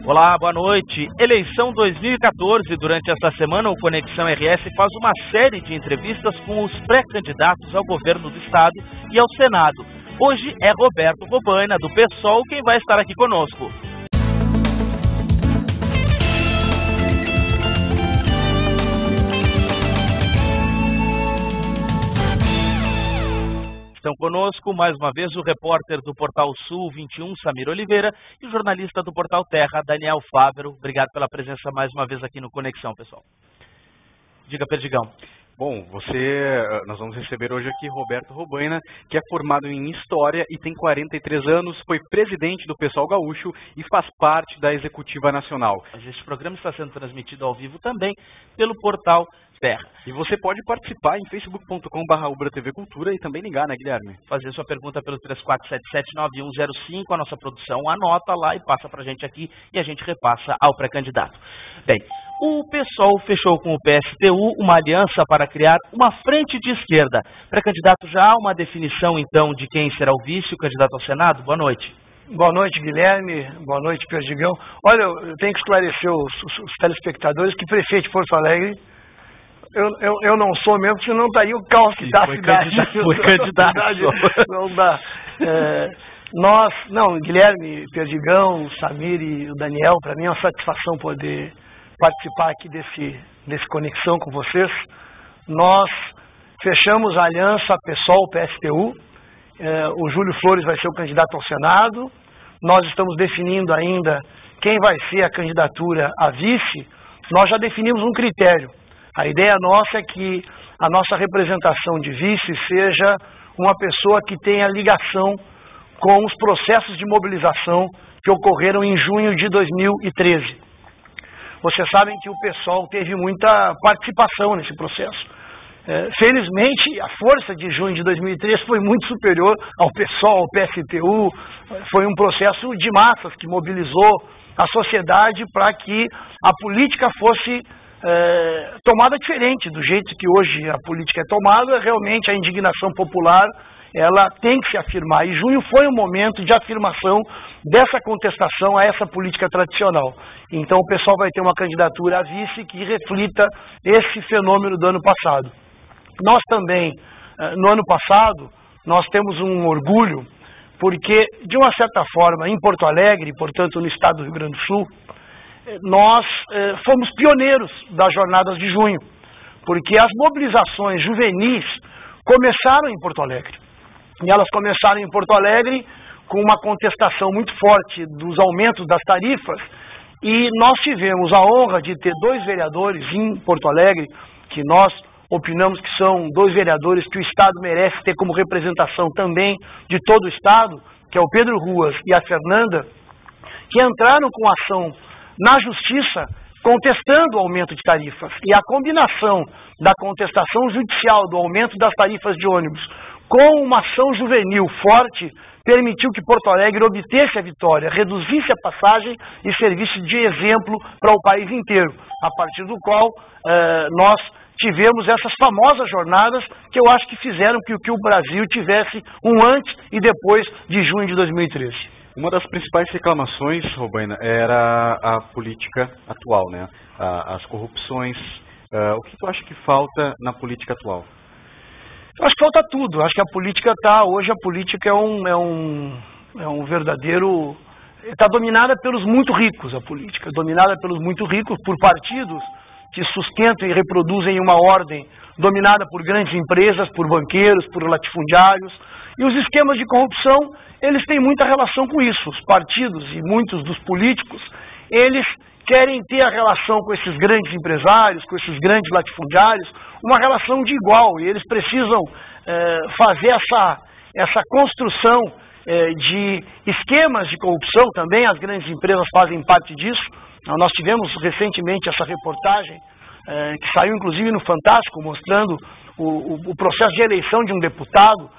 Olá, boa noite. Eleição 2014. Durante esta semana, o Conexão RS faz uma série de entrevistas com os pré-candidatos ao governo do Estado e ao Senado. Hoje é Roberto Robaina, do PSOL, quem vai estar aqui conosco. Estão conosco, mais uma vez, o repórter do Portal Sul 21, Samir Oliveira, e o jornalista do Portal Terra, Daniel Fávero. Obrigado pela presença mais uma vez aqui no Conexão, pessoal. Diga, Perdigão. Bom, nós vamos receber hoje aqui Roberto Robaina, que é formado em História e tem 43 anos, foi presidente do PSOL Gaúcho e faz parte da Executiva Nacional. Este programa está sendo transmitido ao vivo também pelo Portal Terra. E você pode participar em facebook.com/UbraTVCultura e também ligar, né, Guilherme? Fazer sua pergunta pelo 34779105, a nossa produção anota lá e passa pra gente aqui e a gente repassa ao pré-candidato. Bem, o PSOL fechou com o PSTU uma aliança para criar uma frente de esquerda. Pré-candidato, já há uma definição então de quem será o vice, o candidato ao Senado? Boa noite. Boa noite, Guilherme. Boa noite, Perdigão. Olha, eu tenho que esclarecer os telespectadores que prefeito de Porto Alegre eu não sou mesmo, porque senão estaria o caos que dá a cidade. Foi candidato. Não dá. Guilherme, Perdigão, Samir e o Daniel, para mim é uma satisfação poder participar aqui desse Conexão com vocês. Nós fechamos a aliança PSOL-PSTU. O Júlio Flores vai ser o candidato ao Senado. Nós estamos definindo ainda quem vai ser a candidatura a vice. Nós já definimos um critério. A ideia nossa é que a nossa representação de vice seja uma pessoa que tenha ligação com os processos de mobilização que ocorreram em junho de 2013. Vocês sabem que o PSOL teve muita participação nesse processo. Felizmente, a força de junho de 2013 foi muito superior ao PSOL, ao PSTU. Foi um processo de massas que mobilizou a sociedade para que a política fosse tomada diferente do jeito que hoje a política é tomada. Realmente a indignação popular ela tem que se afirmar, e junho foi um momento de afirmação dessa contestação a essa política tradicional. Então o pessoal vai ter uma candidatura a vice que reflita esse fenômeno do ano passado. Nós também, no ano passado, nós temos um orgulho, porque de uma certa forma em Porto Alegre, portanto no estado do Rio Grande do Sul, nós fomos pioneiros das jornadas de junho, porque as mobilizações juvenis começaram em Porto Alegre. E elas começaram em Porto Alegre com uma contestação muito forte dos aumentos das tarifas, e nós tivemos a honra de ter dois vereadores em Porto Alegre, que nós opinamos que são dois vereadores que o Estado merece ter como representação também de todo o Estado, que é o Pedro Ruas e a Fernanda, que entraram com ação na Justiça contestando o aumento de tarifas. E a combinação da contestação judicial do aumento das tarifas de ônibus com uma ação juvenil forte permitiu que Porto Alegre obtesse a vitória, reduzisse a passagem e servisse de exemplo para o país inteiro, a partir do qual nós tivemos essas famosas jornadas que eu acho que fizeram que o Brasil tivesse um antes e depois de junho de 2013. Uma das principais reclamações, Robaina, era a política atual, né? As corrupções. O que tu acha que falta na política atual? Eu acho que falta tudo. Eu acho que a política hoje a política é um verdadeiro... Está dominada pelos muito ricos, a política. Dominada pelos muito ricos, por partidos que sustentam e reproduzem uma ordem dominada por grandes empresas, por banqueiros, por latifundiários. E os esquemas de corrupção, eles têm muita relação com isso. Os partidos e muitos dos políticos, eles querem ter a relação com esses grandes empresários, com esses grandes latifundiários, uma relação de igual. E eles precisam fazer essa construção de esquemas de corrupção também. As grandes empresas fazem parte disso. Nós tivemos recentemente essa reportagem, que saiu inclusive no Fantástico, mostrando o processo de eleição de um deputado.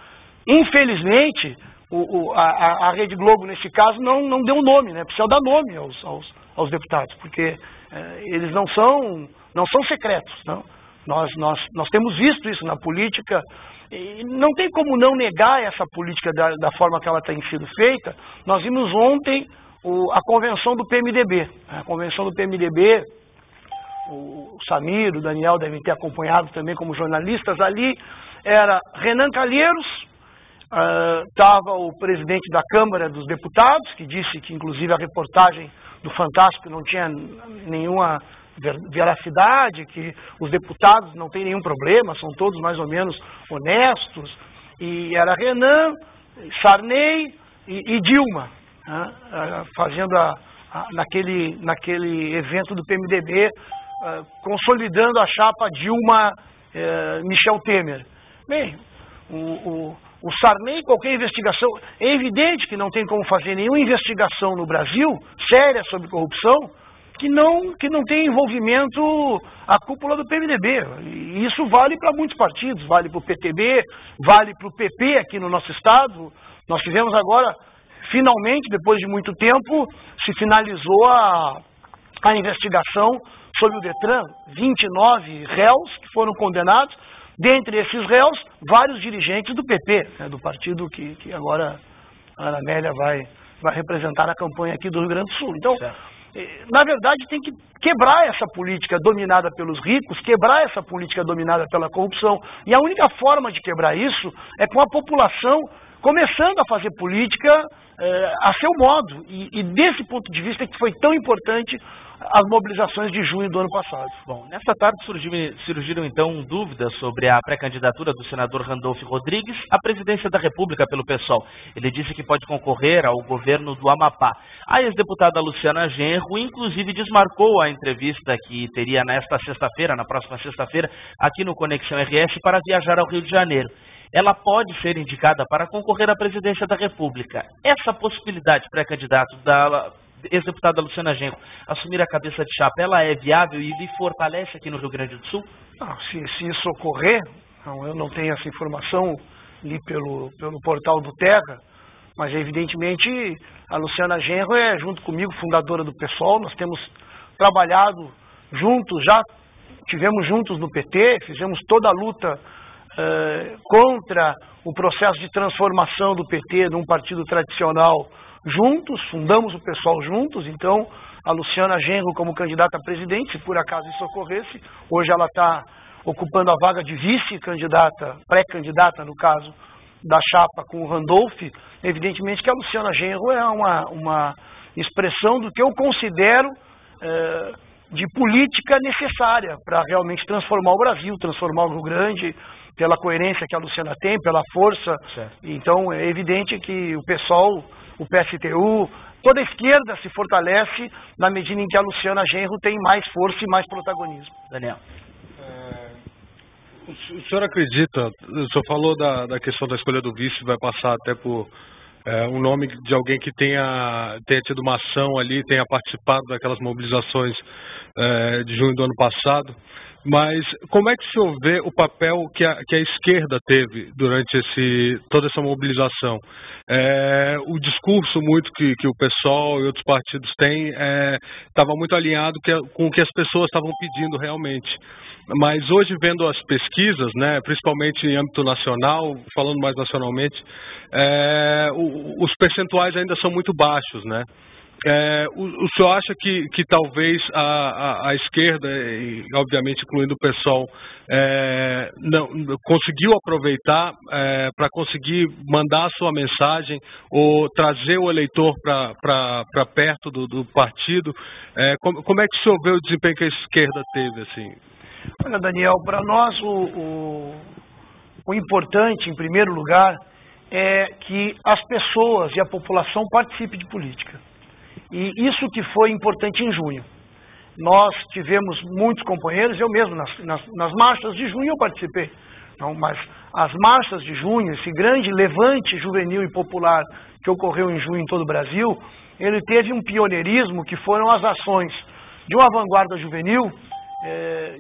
Infelizmente, a Rede Globo, nesse caso, não deu nome, né? Precisa dar nome aos deputados, porque eles não são secretos. Não? Nós temos visto isso na política, e não tem como não negar essa política da forma que ela tem sido feita. Nós vimos ontem a convenção do PMDB. A convenção do PMDB, o Samir, o Daniel devem ter acompanhado também como jornalistas ali, era Renan Calheiros, estava o presidente da Câmara dos Deputados, que disse que inclusive a reportagem do Fantástico não tinha nenhuma veracidade, que os deputados não têm nenhum problema, são todos mais ou menos honestos, e era Renan, Sarney e Dilma, né, fazendo naquele evento do PMDB, consolidando a chapa Dilma-Michel Temer. Bem, o Sarney, qualquer investigação, é evidente que não tem como fazer nenhuma investigação no Brasil, séria sobre corrupção, que não tem envolvimento a cúpula do PMDB. E isso vale para muitos partidos, vale para o PTB, vale para o PP aqui no nosso estado. Nós tivemos agora, finalmente, depois de muito tempo, se finalizou a investigação sobre o Detran, 29 réus que foram condenados. Dentre esses réus, vários dirigentes do PP, né, do partido que agora a Ana Amélia vai representar a campanha aqui do Rio Grande do Sul. Então, na verdade, tem que quebrar essa política dominada pelos ricos, quebrar essa política dominada pela corrupção. E a única forma de quebrar isso é com a população começando a fazer política a seu modo. E desse ponto de vista que foi tão importante as mobilizações de junho do ano passado. Bom, nesta tarde surgiram então dúvidas sobre a pré-candidatura do senador Randolfo Rodrigues à presidência da República pelo PSOL. Ele disse que pode concorrer ao governo do Amapá. A ex-deputada Luciana Genro, inclusive, desmarcou a entrevista que teria na próxima sexta-feira, aqui no Conexão RS, para viajar ao Rio de Janeiro. Ela pode ser indicada para concorrer à presidência da República. Essa possibilidade, pré-candidato da ex-deputada Luciana Genro, assumir a cabeça de chapa, ela é viável e lhe fortalece aqui no Rio Grande do Sul? Não, se isso ocorrer, eu não tenho essa informação ali pelo portal do Terra, mas evidentemente a Luciana Genro é, junto comigo, fundadora do PSOL. Nós temos trabalhado juntos, já tivemos juntos no PT, fizemos toda a luta contra o processo de transformação do PT num partido tradicional juntos, fundamos o PSOL juntos. Então a Luciana Genro como candidata a presidente, se por acaso isso ocorresse, hoje ela está ocupando a vaga de vice-candidata, pré-candidata no caso, da chapa com o Randolph. Evidentemente que a Luciana Genro é uma expressão do que eu considero de política necessária para realmente transformar o Brasil, transformar o Rio Grande, pela coerência que a Luciana tem, pela força. Certo. Então é evidente que o PSOL, o PSTU, toda a esquerda se fortalece na medida em que a Luciana Genro tem mais força e mais protagonismo. Daniel. O senhor acredita, o senhor falou da questão da escolha do vice, vai passar até por um nome de alguém que tenha tido uma ação ali, tenha participado daquelas mobilizações de junho do ano passado, mas como é que o senhor vê o papel que a esquerda teve durante toda essa mobilização? O discurso muito que o PSOL e outros partidos têm estava muito alinhado com o que as pessoas estavam pedindo realmente. Mas hoje, vendo as pesquisas, né, principalmente em âmbito nacional, falando mais nacionalmente, os percentuais ainda são muito baixos, né? O senhor acha que talvez a esquerda, e obviamente incluindo o PSOL, não conseguiu aproveitar para conseguir mandar a sua mensagem ou trazer o eleitor para perto do partido? Como é que o senhor vê o desempenho que a esquerda teve, assim? Olha, Daniel, para nós o importante, em primeiro lugar, é que as pessoas e a população participem de política. E isso que foi importante em junho. Nós tivemos muitos companheiros, eu mesmo, nas marchas de junho eu participei. Não, mas as marchas de junho, esse grande levante juvenil e popular que ocorreu em junho em todo o Brasil, ele teve um pioneirismo que foram as ações de uma vanguarda juvenil,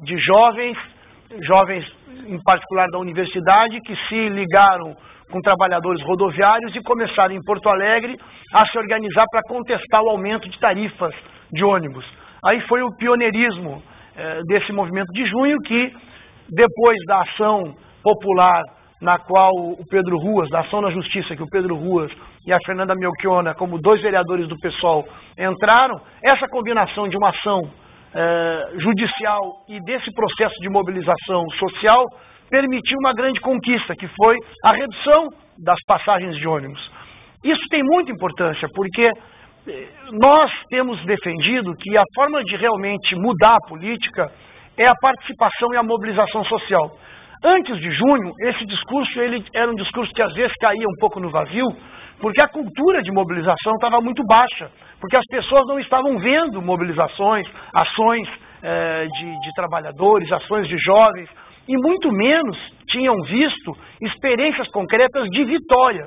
de jovens em particular da universidade, que se ligaram com trabalhadores rodoviários e começaram em Porto Alegre a se organizar para contestar o aumento de tarifas de ônibus. Aí foi o pioneirismo desse movimento de junho que, depois da ação popular na qual o Pedro Ruas, da ação na justiça que o Pedro Ruas e a Fernanda Melchiona, como 2 vereadores do PSOL, entraram. Essa combinação de uma ação judicial e desse processo de mobilização social permitiu uma grande conquista, que foi a redução das passagens de ônibus. Isso tem muita importância, porque nós temos defendido que a forma de realmente mudar a política é a participação e a mobilização social. Antes de junho, esse discurso ele era um discurso que às vezes caía um pouco no vazio, porque a cultura de mobilização estava muito baixa, porque as pessoas não estavam vendo mobilizações, ações de trabalhadores, ações de jovens, e muito menos tinham visto experiências concretas de vitória.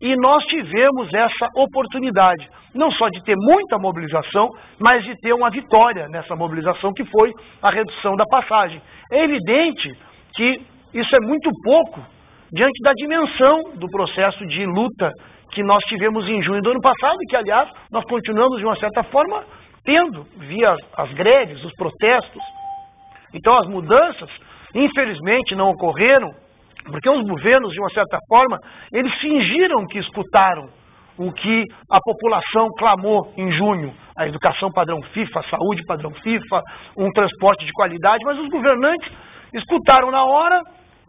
E nós tivemos essa oportunidade, não só de ter muita mobilização, mas de ter uma vitória nessa mobilização, que foi a redução da passagem. É evidente que isso é muito pouco diante da dimensão do processo de luta que nós tivemos em junho do ano passado, e que, aliás, nós continuamos, de uma certa forma, tendo, via as greves, os protestos. Então, as mudanças, infelizmente, não ocorreram, porque os governos, de uma certa forma, eles fingiram que escutaram o que a população clamou em junho: a educação padrão FIFA, a saúde padrão FIFA, um transporte de qualidade, mas os governantes escutaram na hora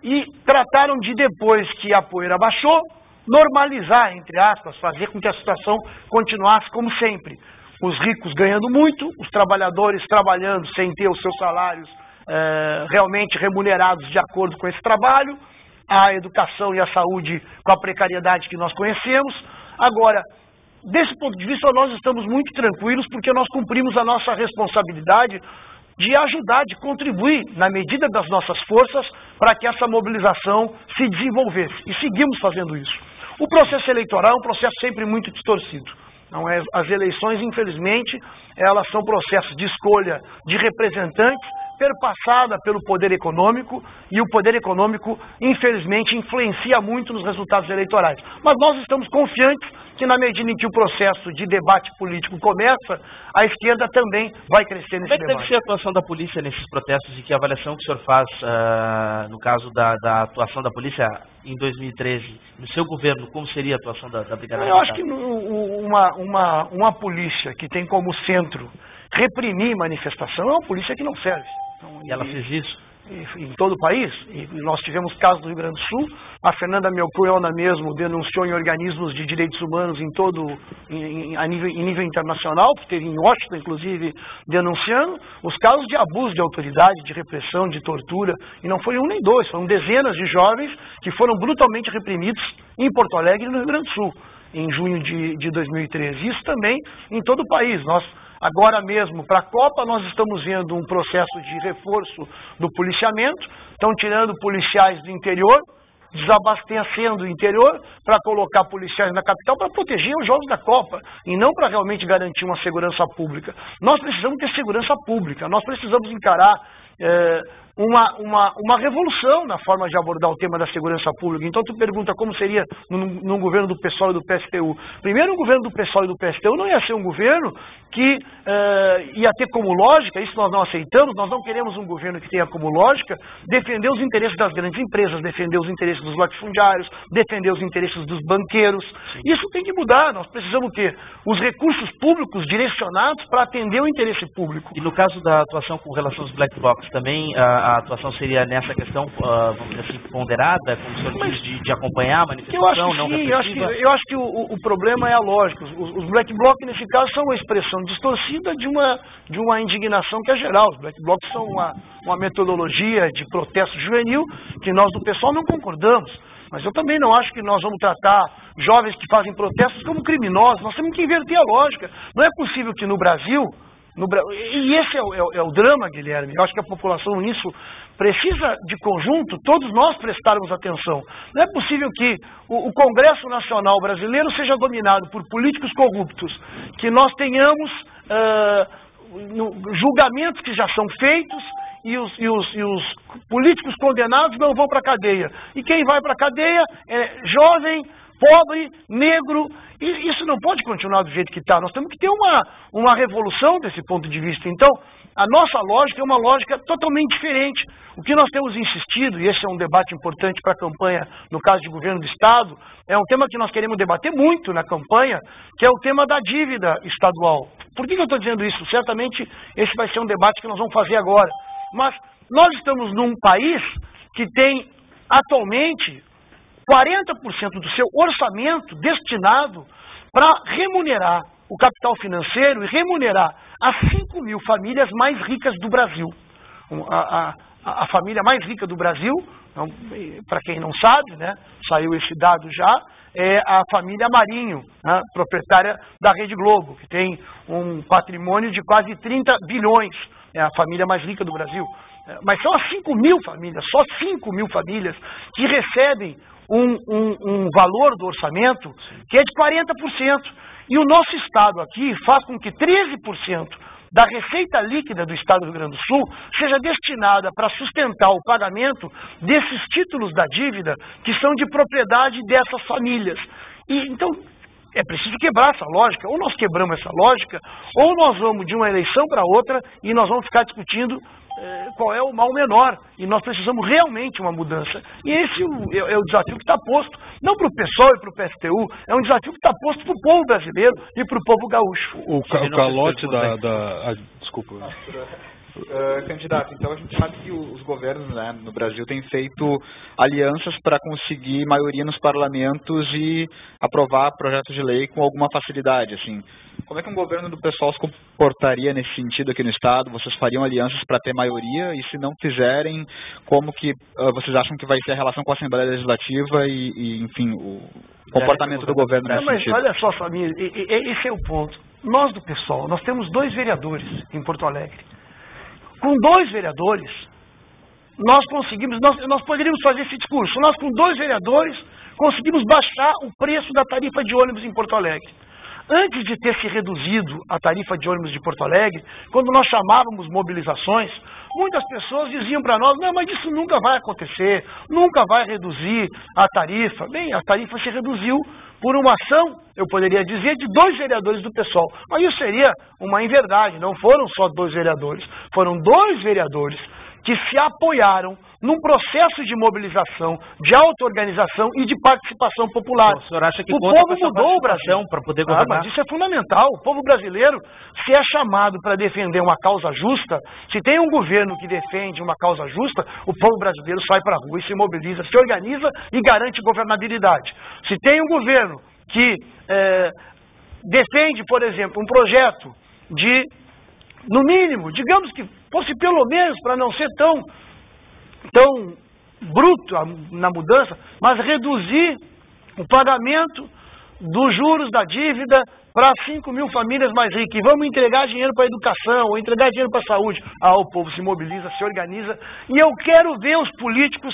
e trataram de, depois que a poeira baixou, normalizar, entre aspas, fazer com que a situação continuasse como sempre. Os ricos ganhando muito, os trabalhadores trabalhando sem ter os seus salários realmente remunerados de acordo com esse trabalho, a educação e a saúde com a precariedade que nós conhecemos. Agora, desse ponto de vista, nós estamos muito tranquilos, porque nós cumprimos a nossa responsabilidade de ajudar, de contribuir, na medida das nossas forças, para que essa mobilização se desenvolvesse. E seguimos fazendo isso. O processo eleitoral é um processo sempre muito distorcido. Não é? As eleições, infelizmente, elas são processos de escolha de representantes perpassada pelo poder econômico, e o poder econômico, infelizmente, influencia muito nos resultados eleitorais. Mas nós estamos confiantes que, na medida em que o processo de debate político começa, a esquerda também vai crescer nesse debate. Como é que deve ser a atuação da polícia nesses protestos, e que avaliação que o senhor faz, no caso da atuação da polícia em 2013, no seu governo? Como seria a atuação da Brigada Militar? Eu acho que uma polícia que tem como centro reprimir manifestação é uma polícia que não serve. Então, e ela fez isso? Em todo o país, e nós tivemos casos do Rio Grande do Sul. A Fernanda Melchiona mesmo denunciou em organismos de direitos humanos em nível internacional, que teve em Washington, inclusive, denunciando os casos de abuso de autoridade, de repressão, de tortura, e não foi um nem dois, foram dezenas de jovens que foram brutalmente reprimidos em Porto Alegre e no Rio Grande do Sul, em junho de 2013. Isso também em todo o país. Agora mesmo, para a Copa, nós estamos vendo um processo de reforço do policiamento. Estão tirando policiais do interior, desabastecendo o interior para colocar policiais na capital para proteger os jogos da Copa e não para realmente garantir uma segurança pública. Nós precisamos ter segurança pública, nós precisamos encarar uma revolução na forma de abordar o tema da segurança pública. Então tu pergunta como seria num governo do PSOL e do PSTU. Primeiro, o governo do PSOL e do PSTU não ia ser um governo que ia ter como lógica, isso nós não aceitamos, nós não queremos um governo que tenha como lógica defender os interesses das grandes empresas, defender os interesses dos latifundiários, defender os interesses dos banqueiros. Isso tem que mudar, nós precisamos ter os recursos públicos direcionados para atender o interesse público. E no caso da atuação com relação aos black blocs, também a atuação seria nessa questão, vamos dizer assim, ponderada, como o senhor diz, de acompanhar a manifestação, não repressiva? Eu acho que o problema é a lógica. Os black blocs, nesse caso, são uma expressão distorcida de uma indignação que é geral. Os black blocs são uma metodologia de protesto juvenil que nós do PSOL não concordamos. Mas eu também não acho que nós vamos tratar jovens que fazem protestos como criminosos. Nós temos que inverter a lógica. Não é possível que no Brasil... E esse é o drama, Guilherme. Eu acho que a população nisso precisa, de conjunto, todos nós prestarmos atenção. Não é possível que o Congresso Nacional Brasileiro seja dominado por políticos corruptos, que nós tenhamos julgamentos que já são feitos e os políticos condenados não vão para a cadeia. E quem vai para a cadeia é jovem, pobre, negro, e isso não pode continuar do jeito que está. Nós temos que ter uma revolução desse ponto de vista. Então, a nossa lógica é uma lógica totalmente diferente. O que nós temos insistido, e esse é um debate importante para a campanha, no caso de governo do Estado, é um tema que nós queremos debater muito na campanha, que é o tema da dívida estadual. Por que eu estou dizendo isso? Certamente esse vai ser um debate que nós vamos fazer agora. Mas nós estamos num país que tem atualmente 40% do seu orçamento destinado para remunerar o capital financeiro e remunerar as 5 mil famílias mais ricas do Brasil. A família mais rica do Brasil, para quem não sabe, né, saiu esse dado já, é a família Marinho, né, proprietária da Rede Globo, que tem um patrimônio de quase 30 bilhões. É a família mais rica do Brasil. Mas são as 5 mil famílias, só 5 mil famílias, que recebem um valor do orçamento que é de 40%. E o nosso Estado aqui faz com que 13% da receita líquida do Estado do Rio Grande do Sul seja destinada para sustentar o pagamento desses títulos da dívida que são de propriedade dessas famílias. E então é preciso quebrar essa lógica. Ou nós quebramos essa lógica, ou nós vamos de uma eleição para outra e nós vamos ficar discutindo qual é o mal menor. E nós precisamos realmente uma mudança. E esse é o desafio que está posto, não para o PSOL e para o PSTU, é um desafio que está posto para o povo brasileiro e para o povo gaúcho. O calote desculpa. Candidato, então a gente sabe que os governos, né, no Brasil têm feito alianças para conseguir maioria nos parlamentos e aprovar projetos de lei com alguma facilidade, assim. Como é que um governo do PSOL se comportaria nesse sentido aqui no Estado? Vocês fariam alianças para ter maioria? E se não fizerem, como que vocês acham que vai ser a relação com a Assembleia Legislativa e enfim, o comportamento do governo nesse sentido? Olha só, Samir, esse é o ponto. Nós do PSOL, nós temos 2 vereadores em Porto Alegre. Com 2 vereadores, nós poderíamos fazer esse discurso. Nós, com 2 vereadores, conseguimos baixar o preço da tarifa de ônibus em Porto Alegre. Antes de ter se reduzido a tarifa de ônibus de Porto Alegre, quando nós chamávamos mobilizações, muitas pessoas diziam para nós: não, mas isso nunca vai acontecer, nunca vai reduzir a tarifa. Bem, a tarifa se reduziu por uma ação, eu poderia dizer, de 2 vereadores do PSOL. Mas isso seria uma inverdade, não foram só 2 vereadores, foram 2 vereadores que se apoiaram num processo de mobilização, de auto-organização e de participação popular. O senhor acha que o povo mudou o Brasil para poder governar? Mas isso é fundamental. O povo brasileiro, se é chamado para defender uma causa justa, se tem um governo que defende uma causa justa, o povo brasileiro sai para a rua e se mobiliza, se organiza e garante governabilidade. Se tem um governo que defende, por exemplo, um projeto de, no mínimo, digamos que fosse pelo menos, para não ser tão bruto na mudança, mas reduzir o pagamento dos juros da dívida para 5 mil famílias mais ricas. E vamos entregar dinheiro para a educação, ou entregar dinheiro para a saúde. O povo se mobiliza, se organiza. E eu quero ver os políticos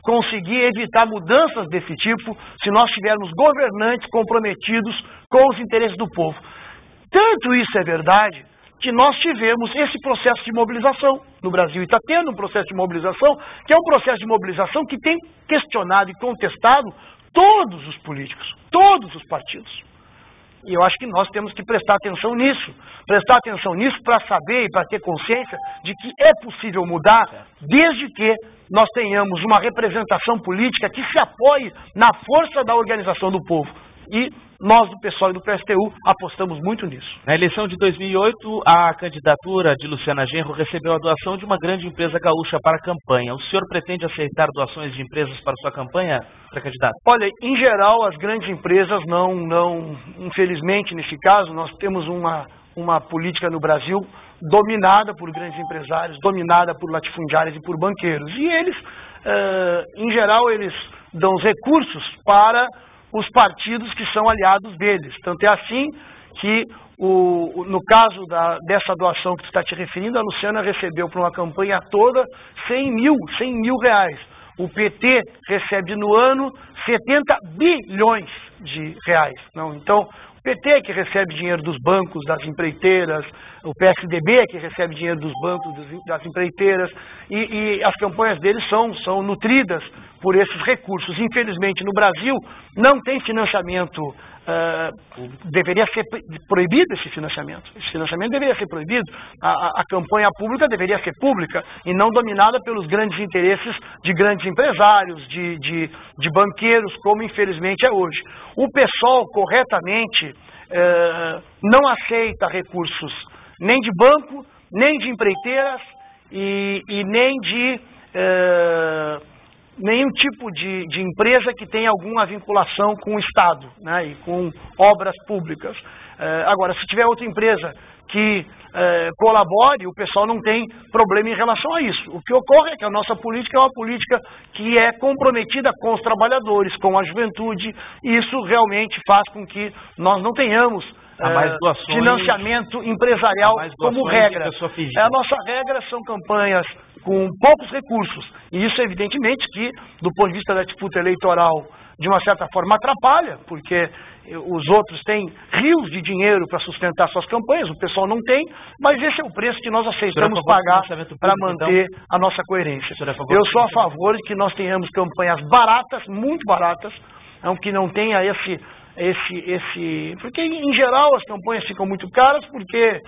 conseguir evitar mudanças desse tipo se nós tivermos governantes comprometidos com os interesses do povo. Tanto isso é verdade que nós tivemos esse processo de mobilização no Brasil. E está tendo um processo de mobilização, que é um processo de mobilização que tem questionado e contestado todos os políticos, todos os partidos. E eu acho que nós temos que prestar atenção nisso para saber e para ter consciência de que é possível mudar, desde que nós tenhamos uma representação política que se apoie na força da organização do povo. E nós do PSOL e do PSTU apostamos muito nisso. Na eleição de 2008, a candidatura de Luciana Genro recebeu a doação de uma grande empresa gaúcha para a campanha. O senhor pretende aceitar doações de empresas para sua campanha, pré-candidato? Olha, em geral, as grandes empresas não, infelizmente, nesse caso, nós temos uma política no Brasil dominada por grandes empresários, dominada por latifundiários e por banqueiros. E eles, em geral, eles dão os recursos para os partidos que são aliados deles. Tanto é assim que, no caso dessa doação que tu está te referindo, a Luciana recebeu para uma campanha toda 100 mil reais. O PT recebe no ano 70 bilhões de reais. Então, o PT é que recebe dinheiro dos bancos, das empreiteiras, o PSDB é que recebe dinheiro dos bancos, das empreiteiras, e as campanhas deles são nutridas por esses recursos. Infelizmente, no Brasil, não tem financiamento. Deveria ser proibido esse financiamento. Esse financiamento deveria ser proibido. A campanha pública deveria ser pública e não dominada pelos grandes interesses de grandes empresários, de banqueiros, como infelizmente é hoje. O PSOL, corretamente, não aceita recursos nem de banco, nem de empreiteiras e nem de nenhum tipo de empresa que tenha alguma vinculação com o Estado, né, e com obras públicas. Agora, se tiver outra empresa que colabore, o pessoal não tem problema em relação a isso. O que ocorre é que a nossa política é uma política que é comprometida com os trabalhadores, com a juventude, e isso realmente faz com que nós não tenhamos financiamento empresarial como regra. A nossa regra são campanhas com poucos recursos, e isso evidentemente que, do ponto de vista da disputa eleitoral, de uma certa forma atrapalha, porque os outros têm rios de dinheiro para sustentar suas campanhas, o pessoal não tem, mas esse é o preço que nós aceitamos pagar para manter a nossa coerência. Eu sou a favor de que nós tenhamos campanhas baratas, muito baratas, que não tenha porque em geral as campanhas ficam muito caras porque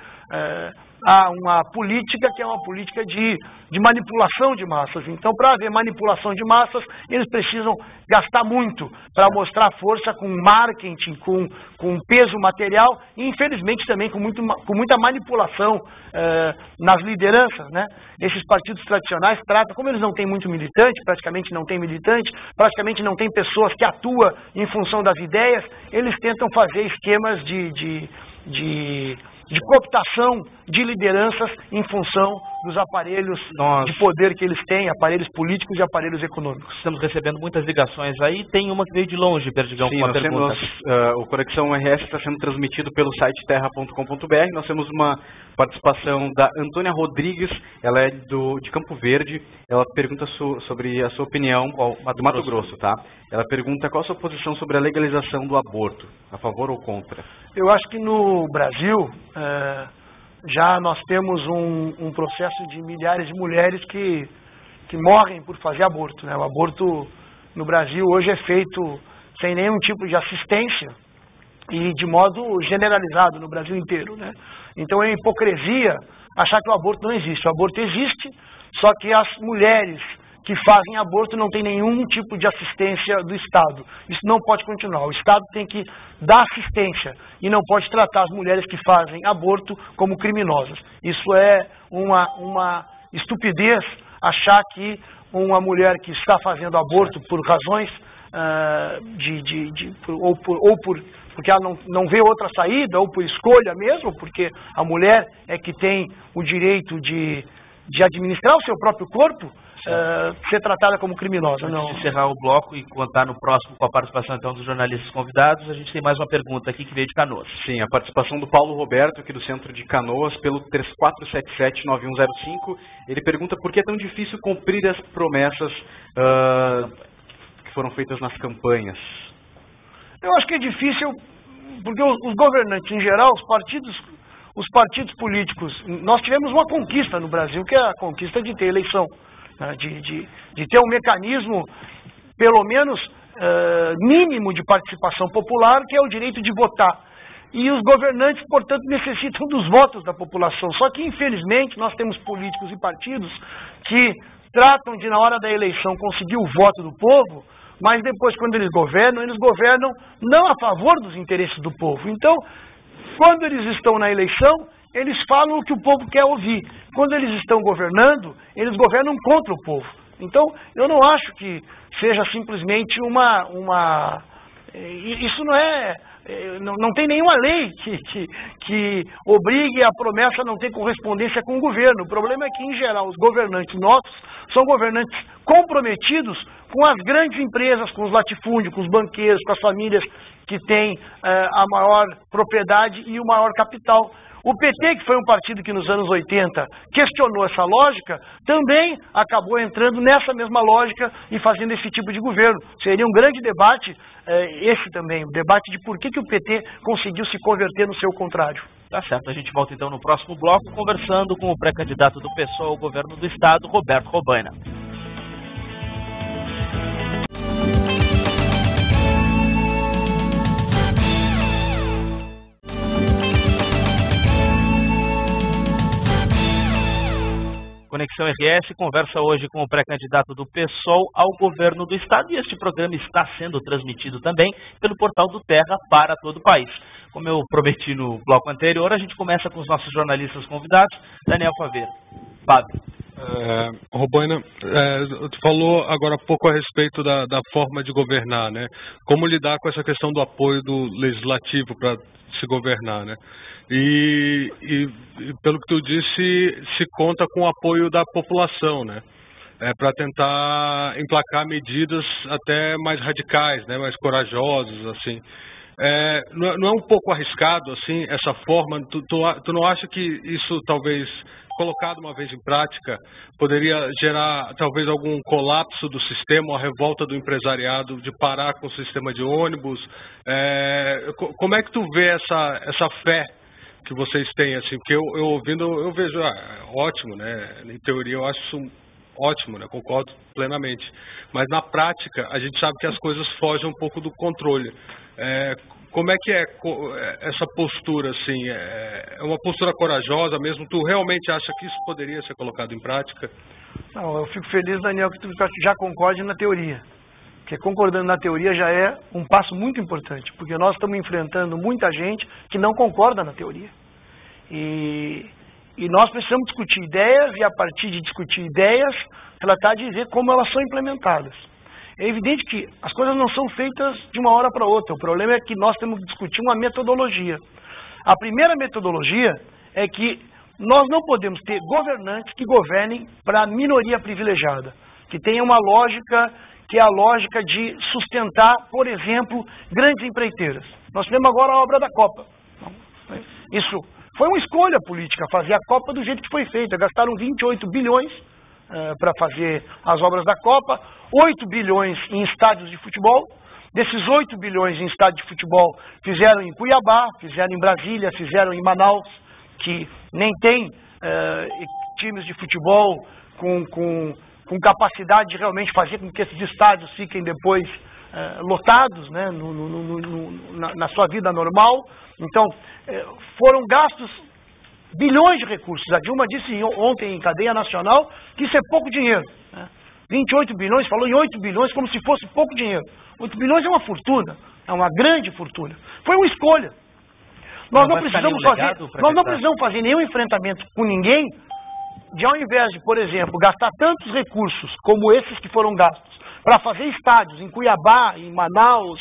há uma política que é uma política de manipulação de massas. Então, para haver manipulação de massas, eles precisam gastar muito para mostrar força com marketing, com peso material e, infelizmente, também com muita manipulação nas lideranças, né? Esses partidos tradicionais tratam, como eles não têm muito militante, praticamente não tem militante, praticamente não tem pessoas que atuam em função das ideias, eles tentam fazer esquemas de cooptação de lideranças em função dos aparelhos de poder que eles têm, aparelhos políticos e aparelhos econômicos. Estamos recebendo muitas ligações aí, tem uma que veio de longe, Perdigão, com uma pergunta. O Conexão RS está sendo transmitido pelo site terra.com.br, nós temos uma participação da Antônia Rodrigues, ela é de Campo Verde, ela pergunta sobre a sua opinião, do Mato Grosso, tá? Ela pergunta qual a sua posição sobre a legalização do aborto, a favor ou contra? Eu acho que no Brasil já nós temos um processo de milhares de mulheres que morrem por fazer aborto, né? O aborto no Brasil hoje é feito sem nenhum tipo de assistência e de modo generalizado no Brasil inteiro, né? Então é hipocrisia achar que o aborto não existe. O aborto existe, só que as mulheres que fazem aborto não tem nenhum tipo de assistência do Estado. Isso não pode continuar. O Estado tem que dar assistência e não pode tratar as mulheres que fazem aborto como criminosas. Isso é uma estupidez achar que uma mulher que está fazendo aborto por razões porque ela não vê outra saída, ou por escolha mesmo, porque a mulher é que tem o direito de administrar o seu próprio corpo, ser tratada como criminosa. Antes de encerrar o bloco e contar no próximo com a participação então dos jornalistas convidados, a gente tem mais uma pergunta aqui que veio de Canoas. Sim, a participação do Paulo Roberto, aqui do centro de Canoas, pelo 3477-9105. Ele pergunta por que é tão difícil cumprir as promessas que foram feitas nas campanhas. Eu acho que é difícil porque os governantes em geral, os partidos políticos, nós tivemos uma conquista no Brasil, que é a conquista de ter eleição, né, de ter um mecanismo, pelo menos mínimo de participação popular, que é o direito de votar. E os governantes, portanto, necessitam dos votos da população. Só que, infelizmente, nós temos políticos e partidos que tratam de, na hora da eleição, conseguir o voto do povo, mas depois, quando eles governam não a favor dos interesses do povo. Então, quando eles estão na eleição, eles falam o que o povo quer ouvir. Quando eles estão governando, eles governam contra o povo. Então, eu não acho que seja simplesmente isso não é... Não tem nenhuma lei que obrigue a promessa a não ter correspondência com o governo. O problema é que, em geral, os governantes nossos são governantes comprometidos com as grandes empresas, com os latifúndios, com os banqueiros, com as famílias que tem a maior propriedade e o maior capital. O PT, que foi um partido que nos anos 80 questionou essa lógica, também acabou entrando nessa mesma lógica e fazendo esse tipo de governo. Seria um grande debate, esse também, o debate de por que o PT conseguiu se converter no seu contrário. Tá certo, a gente volta então no próximo bloco, conversando com o pré-candidato do PSOL ao governo do Estado, Roberto Robaina. Conexão RS conversa hoje com o pré-candidato do PSOL ao governo do Estado, e este programa está sendo transmitido também pelo portal do Terra para todo o país. Como eu prometi no bloco anterior, a gente começa com os nossos jornalistas convidados. Daniel Faveiro. Fábio. Robaina, tu falou agora há pouco a respeito da forma de governar, né? Como lidar com essa questão do apoio do legislativo para se governar, né? E pelo que tu disse, se conta com o apoio da população, né? Para tentar emplacar medidas até mais radicais, né? Mais corajosas, assim. Não é um pouco arriscado, assim, essa forma? Tu não acha que isso talvez, colocado uma vez em prática, poderia gerar talvez algum colapso do sistema, uma revolta do empresariado de parar com o sistema de ônibus? Como é que tu vê essa fé que vocês têm, assim? Porque eu ouvindo, eu vejo, ótimo, né? Em teoria eu acho isso ótimo, né? Concordo plenamente. Mas na prática a gente sabe que as coisas fogem um pouco do controle. Como é que é essa postura, assim? É uma postura corajosa mesmo? Tu realmente acha que isso poderia ser colocado em prática? Não, eu fico feliz, Daniel, que tu já concorde na teoria. Porque concordando na teoria já é um passo muito importante, porque nós estamos enfrentando muita gente que não concorda na teoria. E nós precisamos discutir ideias, e a partir de discutir ideias, tratar de ver como elas são implementadas. É evidente que as coisas não são feitas de uma hora para outra. O problema é que nós temos que discutir uma metodologia. A primeira metodologia é que nós não podemos ter governantes que governem para a minoria privilegiada, que tenha uma lógica que é a lógica de sustentar, por exemplo, grandes empreiteiras. Nós temos agora a obra da Copa. Isso foi uma escolha política, fazer a Copa do jeito que foi feita. Gastaram 28 bilhões para fazer as obras da Copa, 8 bilhões em estádios de futebol. Desses 8 bilhões em estádio de futebol, fizeram em Cuiabá, fizeram em Brasília, fizeram em Manaus, que nem tem times de futebol com capacidade de realmente fazer com que esses estádios fiquem depois lotados, né, na sua vida normal. Então, foram gastos bilhões de recursos. A Dilma disse ontem em cadeia nacional que isso é pouco dinheiro, né? 28 bilhões, falou em 8 bilhões como se fosse pouco dinheiro. 8 bilhões é uma fortuna, é uma grande fortuna. Foi uma escolha. Nós não precisamos fazer nenhum enfrentamento com ninguém, de ao invés de, por exemplo, gastar tantos recursos como esses que foram gastos para fazer estádios em Cuiabá, em Manaus,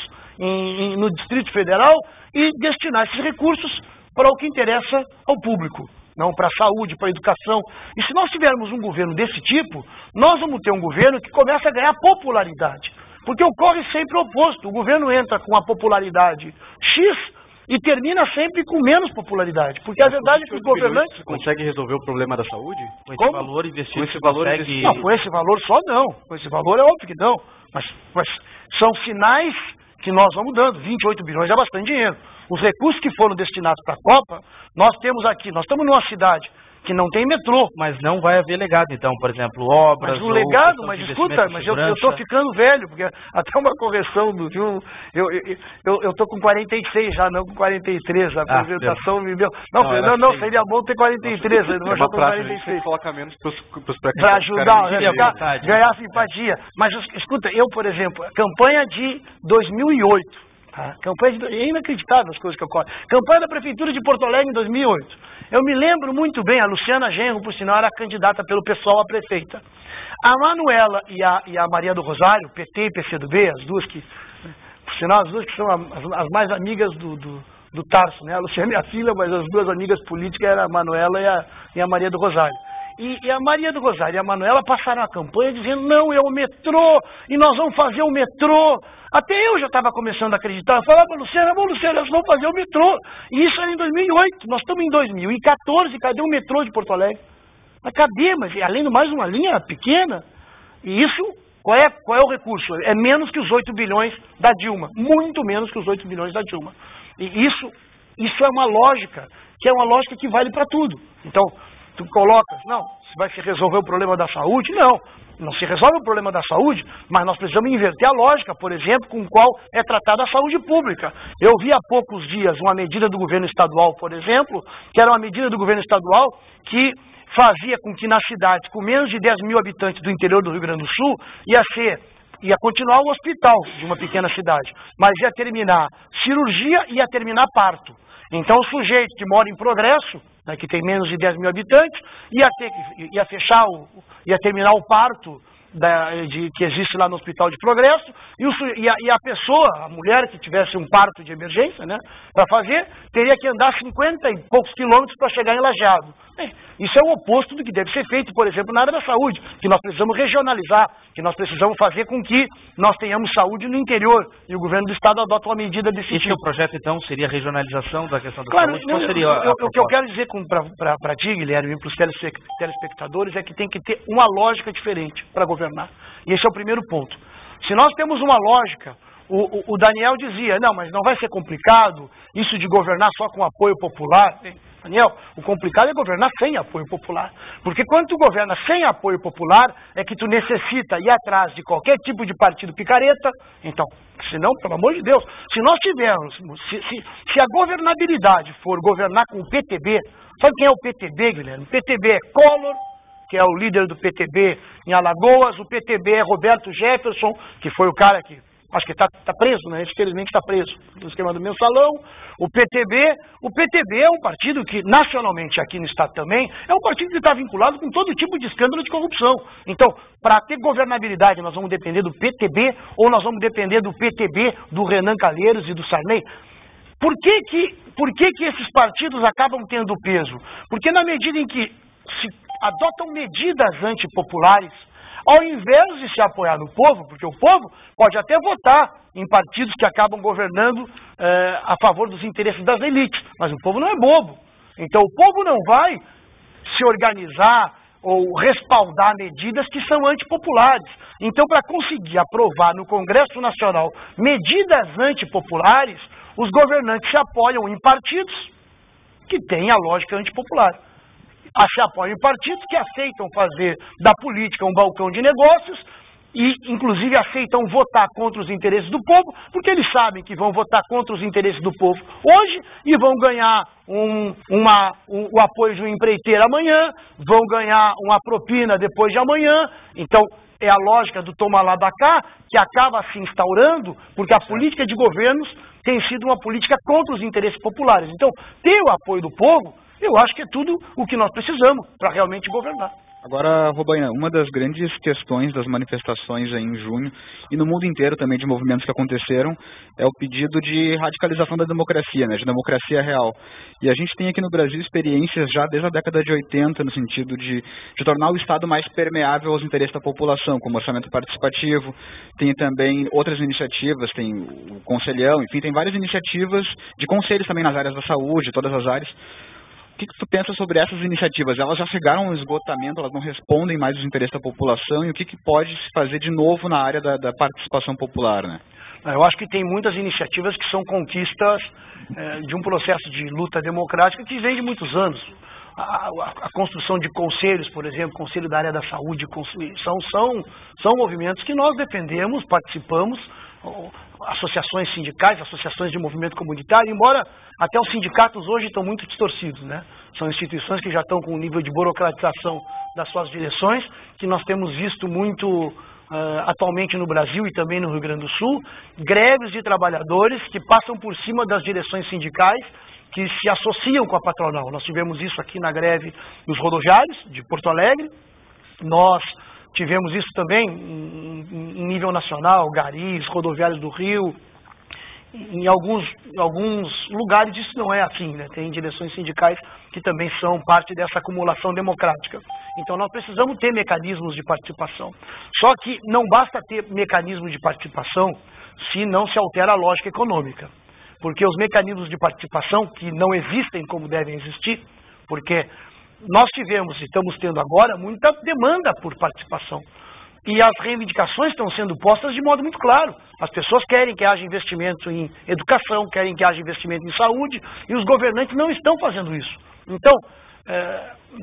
no Distrito Federal, e destinar esses recursos para o que interessa ao público, não para a saúde, para a educação. E se nós tivermos um governo desse tipo, nós vamos ter um governo que começa a ganhar popularidade, porque ocorre sempre o oposto. O governo entra com a popularidade X e termina sempre com menos popularidade, porque a verdade é que os governantes... Consegue resolver o problema da saúde? Com esse valor investido, Não, com esse valor só não. Com esse valor é óbvio que não. Mas são sinais que nós vamos dando. 28 bilhões é bastante dinheiro. Os recursos que foram destinados para a Copa, nós temos aqui, nós estamos numa cidade que não tem metrô. Mas não vai haver legado, então, por exemplo, obras... Mas o legado, mas escuta, mas eu estou ficando velho, porque até uma correção do filme, eu estou com 46 já, não com 43, a apresentação me deu... Não, seria bom ter 43, eu não estou com 46. Coloca menos para os para ajudar, ganhar simpatia. Mas escuta, eu, por exemplo, campanha de 2008, é inacreditável as coisas que ocorrem. Campanha da Prefeitura de Porto Alegre em 2008. Eu me lembro muito bem, a Luciana Genro, por sinal, era candidata pelo PSOL a prefeita. A Manuela e a Maria do Rosário, PT e PCdoB, as duas que, por sinal, as duas que são as mais amigas do Tarso, né? A Luciana é a filha, mas as duas amigas políticas eram a Manuela e a Maria do Rosário. e a Maria do Rosário e a Manuela passaram a campanha dizendo, não, é o metrô, e nós vamos fazer o metrô. Até eu já estava começando a acreditar. Eu falava, Luciana, nós vamos fazer o metrô. E isso era em 2008, nós estamos em 2014, cadê o metrô de Porto Alegre? Mas cadê? Mas além do mais uma linha pequena. E isso, qual é o recurso? É menos que os 8 bilhões da Dilma, muito menos que os 8 bilhões da Dilma. E isso é uma lógica, que é uma lógica que vale para tudo. Então, tu colocas, não, vai se resolver o problema da saúde? Não se resolve o problema da saúde, mas nós precisamos inverter a lógica, por exemplo, com qual é tratada a saúde pública. Eu vi há poucos dias uma medida do governo estadual, por exemplo, que era uma medida do governo estadual que fazia com que nas cidades com menos de 10 mil habitantes do interior do Rio Grande do Sul ia continuar o hospital de uma pequena cidade, mas ia terminar cirurgia e ia terminar parto. Então o sujeito que mora em Progresso, né, que tem menos de 10 mil habitantes, ia terminar o parto que existe lá no Hospital de Progresso, e a pessoa, a mulher que tivesse um parto de emergência, né, para fazer, teria que andar 50 e poucos quilômetros para chegar em Lajeado. Isso é o oposto do que deve ser feito, por exemplo, na área da saúde, que nós precisamos regionalizar, que nós precisamos fazer com que nós tenhamos saúde no interior, e o governo do estado adota uma medida desse tipo. Esse é o projeto, então, seria a regionalização da questão da saúde? Qual seria o que eu quero dizer para ti, Guilherme, e para os telespectadores, é que tem que ter uma lógica diferente para governar. E esse é o primeiro ponto. Se nós temos uma lógica, o Daniel dizia, não, mas não vai ser complicado isso de governar só com apoio popular. Daniel, o complicado é governar sem apoio popular. Porque quando tu governa sem apoio popular, é que tu necessita ir atrás de qualquer tipo de partido picareta. Então, senão, pelo amor de Deus, se nós tivermos, se a governabilidade for governar com o PTB, sabe quem é o PTB, Guilherme? O PTB é Collor, que é o líder do PTB em Alagoas, o PTB é Roberto Jefferson, que foi o cara que acho que está preso, né? Infelizmente está preso no esquema do mensalão. O PTB é um partido que, nacionalmente aqui no estado também, é um partido que está vinculado com todo tipo de escândalo de corrupção. Então, para ter governabilidade, nós vamos depender do PTB ou nós vamos depender do PTB, do Renan Calheiros e do Sarney? Por que esses partidos acabam tendo peso? Porque na medida em que se adotam medidas antipopulares, ao invés de se apoiar no povo, porque o povo pode até votar em partidos que acabam governando a favor dos interesses das elites, mas o povo não é bobo. Então o povo não vai se organizar ou respaldar medidas que são antipopulares. Então, para conseguir aprovar no Congresso Nacional medidas antipopulares, os governantes se apoiam em partidos que têm a lógica antipopular. Se apoiam em partidos que aceitam fazer da política um balcão de negócios e, inclusive, aceitam votar contra os interesses do povo, porque eles sabem que vão votar contra os interesses do povo hoje e vão ganhar o apoio de um empreiteiro amanhã, vão ganhar uma propina depois de amanhã. Então, é a lógica do toma lá da cá que acaba se instaurando, porque a política de governos tem sido uma política contra os interesses populares. Então, ter o apoio do povo, eu acho que é tudo o que nós precisamos para realmente governar. Agora, Robaina, uma das grandes questões das manifestações aí em junho e no mundo inteiro também de movimentos que aconteceram é o pedido de radicalização da democracia, né, de democracia real. E a gente tem aqui no Brasil experiências já desde a década de 80 no sentido de tornar o Estado mais permeável aos interesses da população, como orçamento participativo, tem também outras iniciativas, tem o Conselhão, enfim, tem várias iniciativas de conselhos também nas áreas da saúde, todas as áreas. O que tu pensa sobre essas iniciativas? Elas já chegaram ao esgotamento, elas não respondem mais aos interesses da população, e o que pode se fazer de novo na área da participação popular, né? Eu acho que tem muitas iniciativas que são conquistas de um processo de luta democrática que vem de muitos anos. A construção de conselhos, por exemplo, conselho da área da saúde, são movimentos que nós defendemos, participamos, associações sindicais, associações de movimento comunitário, embora até os sindicatos hoje estão muito distorcidos, né? São instituições que já estão com um nível de burocratização das suas direções, que nós temos visto muito atualmente no Brasil e também no Rio Grande do Sul, greves de trabalhadores que passam por cima das direções sindicais, que se associam com a patronal. Nós tivemos isso aqui na greve dos rodoviários de Porto Alegre, nós tivemos isso também em nível nacional, Garis, rodoviários do Rio, Em alguns lugares isso não é assim, né? Tem direções sindicais que também são parte dessa acumulação democrática. Então nós precisamos ter mecanismos de participação. Só que não basta ter mecanismos de participação se não se altera a lógica econômica. Porque os mecanismos de participação, que não existem como devem existir, porque nós tivemos e estamos tendo agora muita demanda por participação. E as reivindicações estão sendo postas de modo muito claro. As pessoas querem que haja investimento em educação, querem que haja investimento em saúde, e os governantes não estão fazendo isso. Então,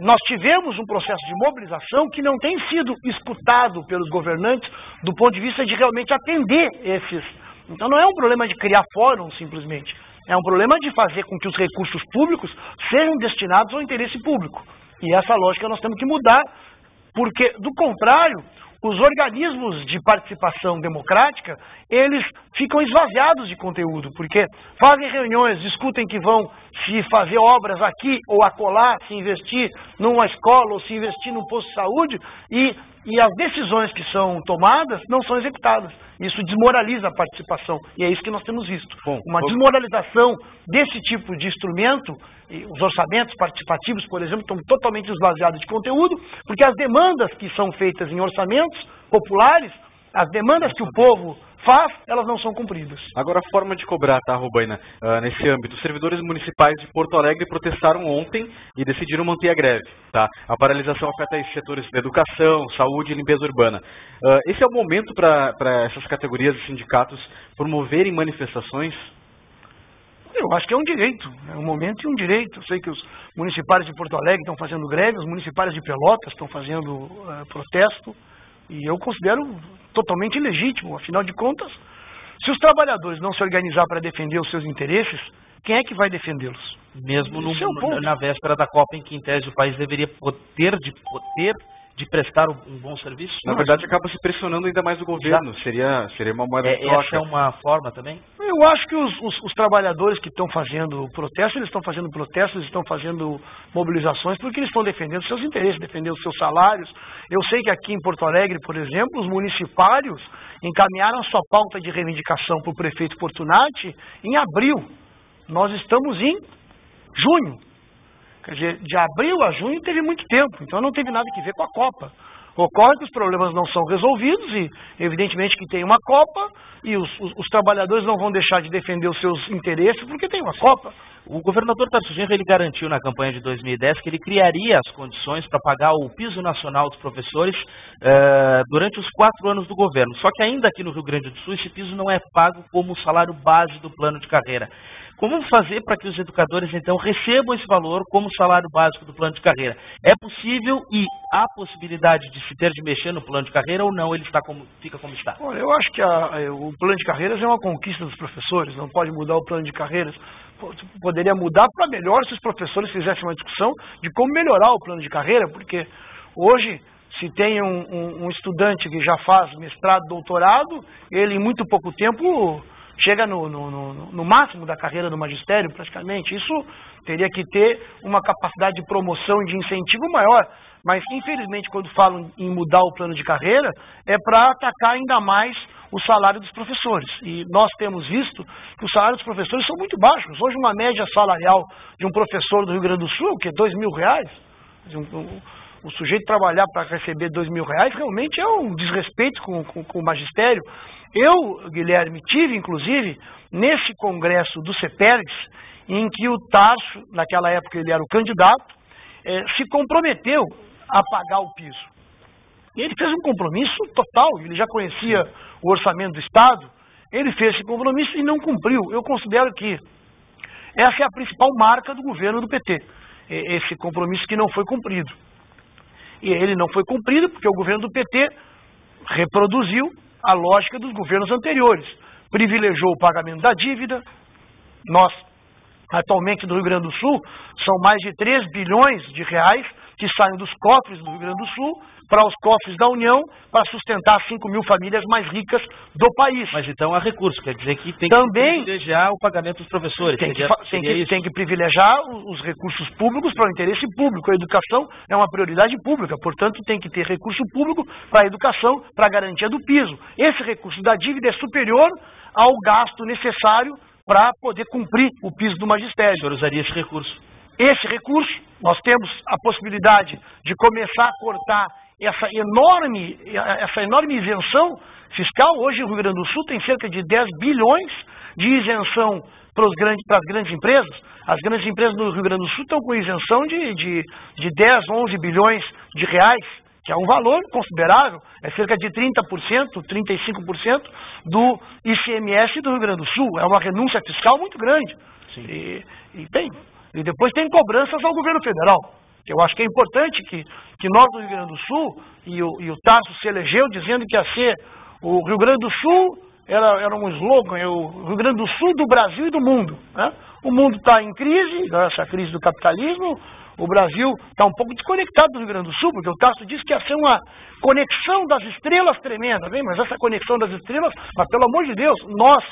nós tivemos um processo de mobilização que não tem sido escutado pelos governantes do ponto de vista de realmente atender esses. Então não é um problema de criar fórum simplesmente, é um problema de fazer com que os recursos públicos sejam destinados ao interesse público. E essa lógica nós temos que mudar, porque do contrário, os organismos de participação democrática, eles ficam esvaziados de conteúdo, porque fazem reuniões, discutem que vão se fazer obras aqui ou acolá, se investir numa escola ou se investir num posto de saúde, e as decisões que são tomadas não são executadas. Isso desmoraliza a participação, e é isso que nós temos visto. Uma desmoralização desse tipo de instrumento, e os orçamentos participativos, por exemplo, estão totalmente esvaziados de conteúdo, porque as demandas que são feitas em orçamentos populares, as demandas que o povo faz, elas não são cumpridas. Agora, a forma de cobrar, tá, Robaina, nesse âmbito. Os servidores municipais de Porto Alegre protestaram ontem e decidiram manter a greve, tá? A paralisação afeta os setores de educação, saúde e limpeza urbana. Esse é o momento para essas categorias e sindicatos promoverem manifestações? Eu acho que é um direito, é um momento e um direito. Eu sei que os municipais de Porto Alegre estão fazendo greve, os municipais de Pelotas estão fazendo protesto, e eu considero totalmente ilegítimo. Afinal de contas, se os trabalhadores não se organizar para defender os seus interesses, quem é que vai defendê-los? Mesmo na véspera da Copa, em que em tese o país deveria poder de prestar um bom serviço? Na verdade, acaba se pressionando ainda mais o governo. Seria uma moeda de troca. Essa é uma forma também? Eu acho que os trabalhadores que estão fazendo protesto, eles estão fazendo protestos, eles estão fazendo mobilizações porque eles estão defendendo seus interesses, defendendo os seus salários. Eu sei que aqui em Porto Alegre, por exemplo, os municipários encaminharam sua pauta de reivindicação para o prefeito Fortunati em abril. Nós estamos em junho. Quer dizer, de abril a junho teve muito tempo, então não teve nada que ver com a Copa. Ocorre que os problemas não são resolvidos e, evidentemente, que tem uma Copa e os trabalhadores não vão deixar de defender os seus interesses porque tem uma Copa. O governador Tarcísio Genro, ele garantiu na campanha de 2010 que ele criaria as condições para pagar o piso nacional dos professores durante os 4 anos do governo. Só que ainda aqui no Rio Grande do Sul esse piso não é pago como o salário base do plano de carreira. Como fazer para que os educadores, então, recebam esse valor como salário básico do plano de carreira? É possível e há possibilidade de se ter de mexer no plano de carreira ou não? Ele fica como está? Olha, eu acho que o plano de carreiras é uma conquista dos professores, não pode mudar o plano de carreiras. Poderia mudar para melhor se os professores fizessem uma discussão de como melhorar o plano de carreira, porque hoje, se tem um estudante que já faz mestrado, doutorado, ele em muito pouco tempo chega no máximo da carreira do magistério, praticamente. Isso teria que ter uma capacidade de promoção e de incentivo maior. Mas, infelizmente, quando falam em mudar o plano de carreira, é para atacar ainda mais o salário dos professores. E nós temos visto que os salários dos professores são muito baixos. Hoje, uma média salarial de um professor do Rio Grande do Sul, que é R$2.000, o sujeito trabalhar para receber R$2.000 realmente é um desrespeito com o magistério. Eu, Guilherme, tive, inclusive, nesse congresso do CEPERGS, em que o Tarso, naquela época ele era o candidato, se comprometeu a pagar o piso. E ele fez um compromisso total, ele já conhecia o orçamento do Estado, ele fez esse compromisso e não cumpriu. Eu considero que essa é a principal marca do governo do PT, esse compromisso que não foi cumprido. E ele não foi cumprido porque o governo do PT reproduziu a lógica dos governos anteriores. Privilegiou o pagamento da dívida. Nós, atualmente, no Rio Grande do Sul, são mais de 3 bilhões de reais que saem dos cofres do Rio Grande do Sul para os cofres da União para sustentar 5 mil famílias mais ricas do país. Mas então há recurso, quer dizer que tem Também que privilegiar o pagamento dos professores. Tem que privilegiar os recursos públicos para o interesse público. A educação é uma prioridade pública, portanto tem que ter recurso público para a educação, para a garantia do piso. Esse recurso da dívida é superior ao gasto necessário para poder cumprir o piso do magistério. O senhor usaria esse recurso? Esse recurso, nós temos a possibilidade de começar a cortar essa enorme isenção fiscal. Hoje o Rio Grande do Sul tem cerca de 10 bilhões de isenção para as grandes empresas. As grandes empresas do Rio Grande do Sul estão com isenção de 10, 11 bilhões de reais, que é um valor considerável, é cerca de 30%, 35% do ICMS do Rio Grande do Sul. É uma renúncia fiscal muito grande. E depois tem cobranças ao governo federal. Eu acho que é importante que nós do Rio Grande do Sul, e o Tarso se elegeu dizendo que ia ser o Rio Grande do Sul, era um slogan, o Rio Grande do Sul do Brasil e do mundo. Né? O mundo está em crise, essa crise do capitalismo, o Brasil está um pouco desconectado do Rio Grande do Sul, porque o Tarso disse que ia ser uma conexão das estrelas tremenda, bem, mas essa conexão das estrelas, mas pelo amor de Deus, nós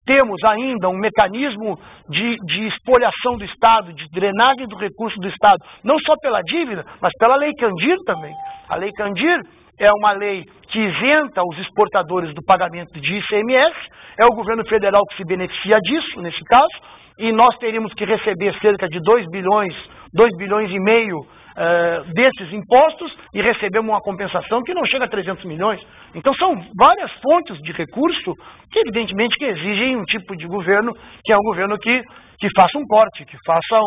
temos ainda um mecanismo de espoliação do Estado, de drenagem do recurso do Estado, não só pela dívida, mas pela Lei Candir também. A Lei Candir é uma lei que isenta os exportadores do pagamento de ICMS, é o governo federal que se beneficia disso, nesse caso, e nós teríamos que receber cerca de 2 bilhões e meio desses impostos e recebemos uma compensação que não chega a 300 milhões. Então são várias fontes de recurso que evidentemente que exigem um tipo de governo que é um governo que faça um corte, que faça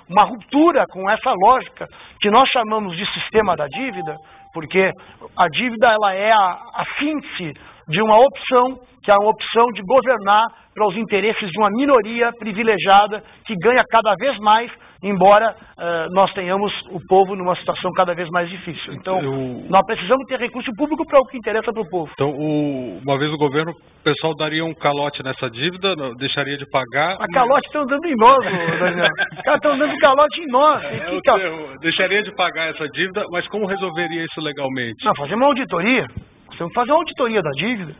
uma ruptura com essa lógica que nós chamamos de sistema da dívida, porque a dívida ela é a síntese de uma opção, que é a opção de governar para os interesses de uma minoria privilegiada que ganha cada vez mais, embora nós tenhamos o povo numa situação cada vez mais difícil. Então, nós precisamos ter recurso público para o que interessa para o povo. Então, uma vez o governo, o pessoal daria um calote nessa dívida, deixaria de pagar... A calote estão dando em nós, Daniel. Os caras estão dando calote em nós. Deixaria de pagar essa dívida, mas como resolveria isso legalmente? Não, fazer uma auditoria. Nós temos que fazer uma auditoria da dívida.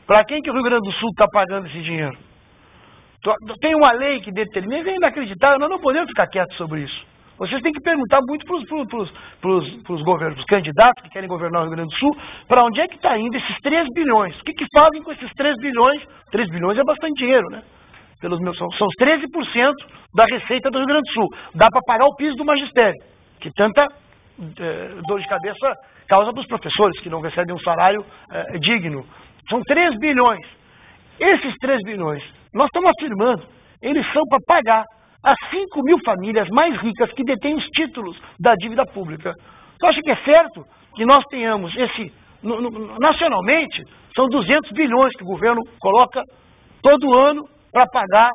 Para quem que o Rio Grande do Sul está pagando esse dinheiro? Tem uma lei que determina, é inacreditável, nós não podemos ficar quietos sobre isso. Vocês têm que perguntar muito para os governos, os candidatos que querem governar o Rio Grande do Sul, para onde é que está indo esses 3 bilhões? O que fazem com esses 3 bilhões? 3 bilhões é bastante dinheiro, né? São os 13% da receita do Rio Grande do Sul. Dá para pagar o piso do magistério, que tanta dor de cabeça causa para os professores, que não recebem um salário digno. São 3 bilhões. Esses 3 bilhões, nós estamos afirmando, eles são para pagar as 5 mil famílias mais ricas que detêm os títulos da dívida pública. Você acha que é certo que nós tenhamos nacionalmente, são 200 bilhões que o governo coloca todo ano para pagar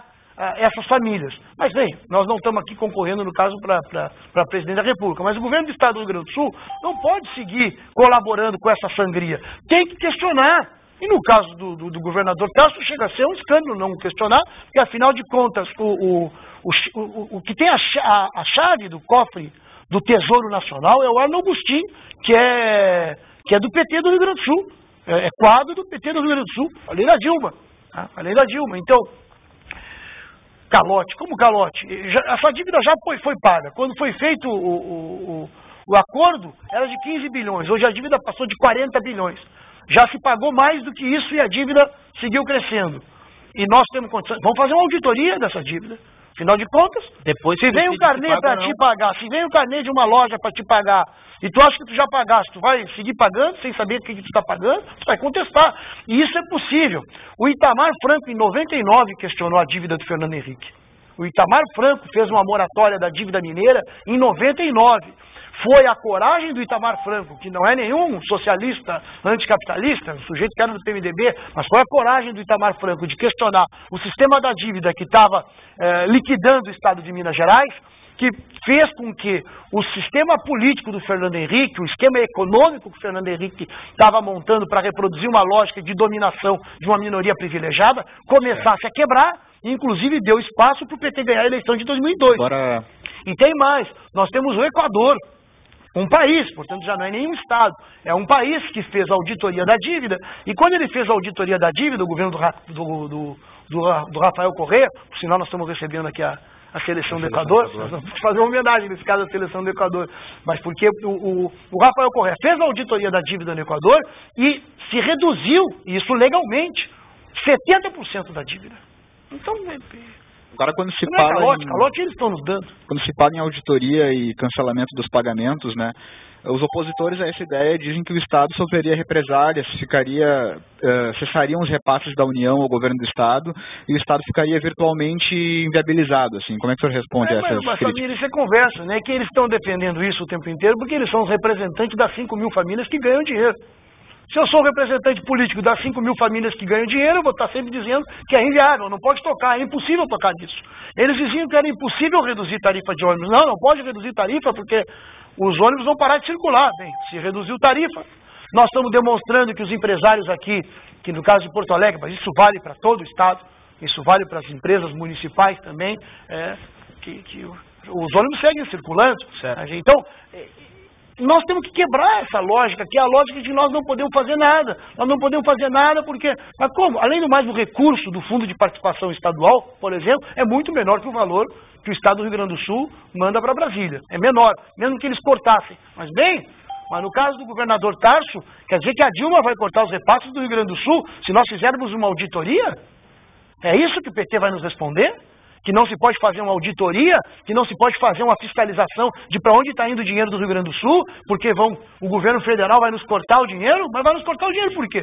essas famílias. Mas bem, nós não estamos aqui concorrendo, no caso, para presidente da República, mas o governo do Estado do Rio Grande do Sul não pode seguir colaborando com essa sangria. Tem que questionar. E no caso do governador Tarso, chega a ser um escândalo não questionar, porque afinal de contas, o que tem a chave do cofre do Tesouro Nacional é o Arno Agostinho, que é do PT do Rio Grande do Sul, é quadro do PT do Rio Grande do Sul, além da Dilma. Além da Dilma. Então, calote, como calote? Essa dívida já foi paga. Quando foi feito o acordo, era de 15 bilhões, hoje a dívida passou de 40 bilhões. Já se pagou mais do que isso e a dívida seguiu crescendo. E nós temos condições. Vamos fazer uma auditoria dessa dívida. Afinal de contas, se vem um carnê para te pagar, se vem um carnê de uma loja para te pagar, e tu acha que tu já pagaste, tu vai seguir pagando sem saber o que tu está pagando, tu vai contestar. E isso é possível. O Itamar Franco, em 99, questionou a dívida do Fernando Henrique. O Itamar Franco fez uma moratória da dívida mineira em 99. Foi a coragem do Itamar Franco, que não é nenhum socialista anticapitalista, um sujeito que era do PMDB, mas foi a coragem do Itamar Franco de questionar o sistema da dívida que estava liquidando o Estado de Minas Gerais, que fez com que o sistema político do Fernando Henrique, o esquema econômico que o Fernando Henrique estava montando para reproduzir uma lógica de dominação de uma minoria privilegiada, começasse a quebrar, e inclusive deu espaço para o PT ganhar a eleição de 2002. E tem mais, nós temos o Equador. Um país, portanto já não é nenhum Estado, é um país que fez a auditoria da dívida, e quando ele fez a auditoria da dívida, o governo do Rafael Correa, por sinal nós estamos recebendo aqui a seleção do Equador, nós vamos fazer uma homenagem nesse caso à seleção do Equador, mas porque o Rafael Correa fez a auditoria da dívida no Equador e se reduziu, isso legalmente, 70% da dívida. Então, agora quando se não fala calote eles estão nos dando. Quando se fala em auditoria e cancelamento dos pagamentos, né, os opositores a essa ideia dizem que o Estado sofreria represálias, cessariam os repasses da União ao governo do Estado e o Estado ficaria virtualmente inviabilizado. Assim. Como é que o senhor responde a essas críticas? Samir, isso é conversa, né? Que eles estão defendendo isso o tempo inteiro porque eles são os representantes das 5 mil famílias que ganham dinheiro. Se eu sou um representante político das 5 mil famílias que ganham dinheiro, eu vou estar sempre dizendo que é inviável, não pode tocar, é impossível tocar nisso. Eles diziam que era impossível reduzir tarifa de ônibus. Não pode reduzir tarifa porque os ônibus vão parar de circular. Bem, se reduziu tarifa, nós estamos demonstrando que os empresários aqui, que no caso de Porto Alegre, mas isso vale para todo o Estado, isso vale para as empresas municipais também, que os ônibus seguem circulando. Certo. Então, nós temos que quebrar essa lógica, que é a lógica de nós não podemos fazer nada. Nós não podemos fazer nada porque... Mas como? Além do mais, o recurso do Fundo de Participação Estadual, por exemplo, é muito menor que o valor que o Estado do Rio Grande do Sul manda para Brasília. É menor, mesmo que eles cortassem. Mas no caso do governador Tarso, quer dizer que a Dilma vai cortar os repasses do Rio Grande do Sul se nós fizermos uma auditoria? É isso que o PT vai nos responder? Que não se pode fazer uma auditoria, que não se pode fazer uma fiscalização de para onde está indo o dinheiro do Rio Grande do Sul, porque o governo federal vai nos cortar o dinheiro? Mas vai nos cortar o dinheiro por quê?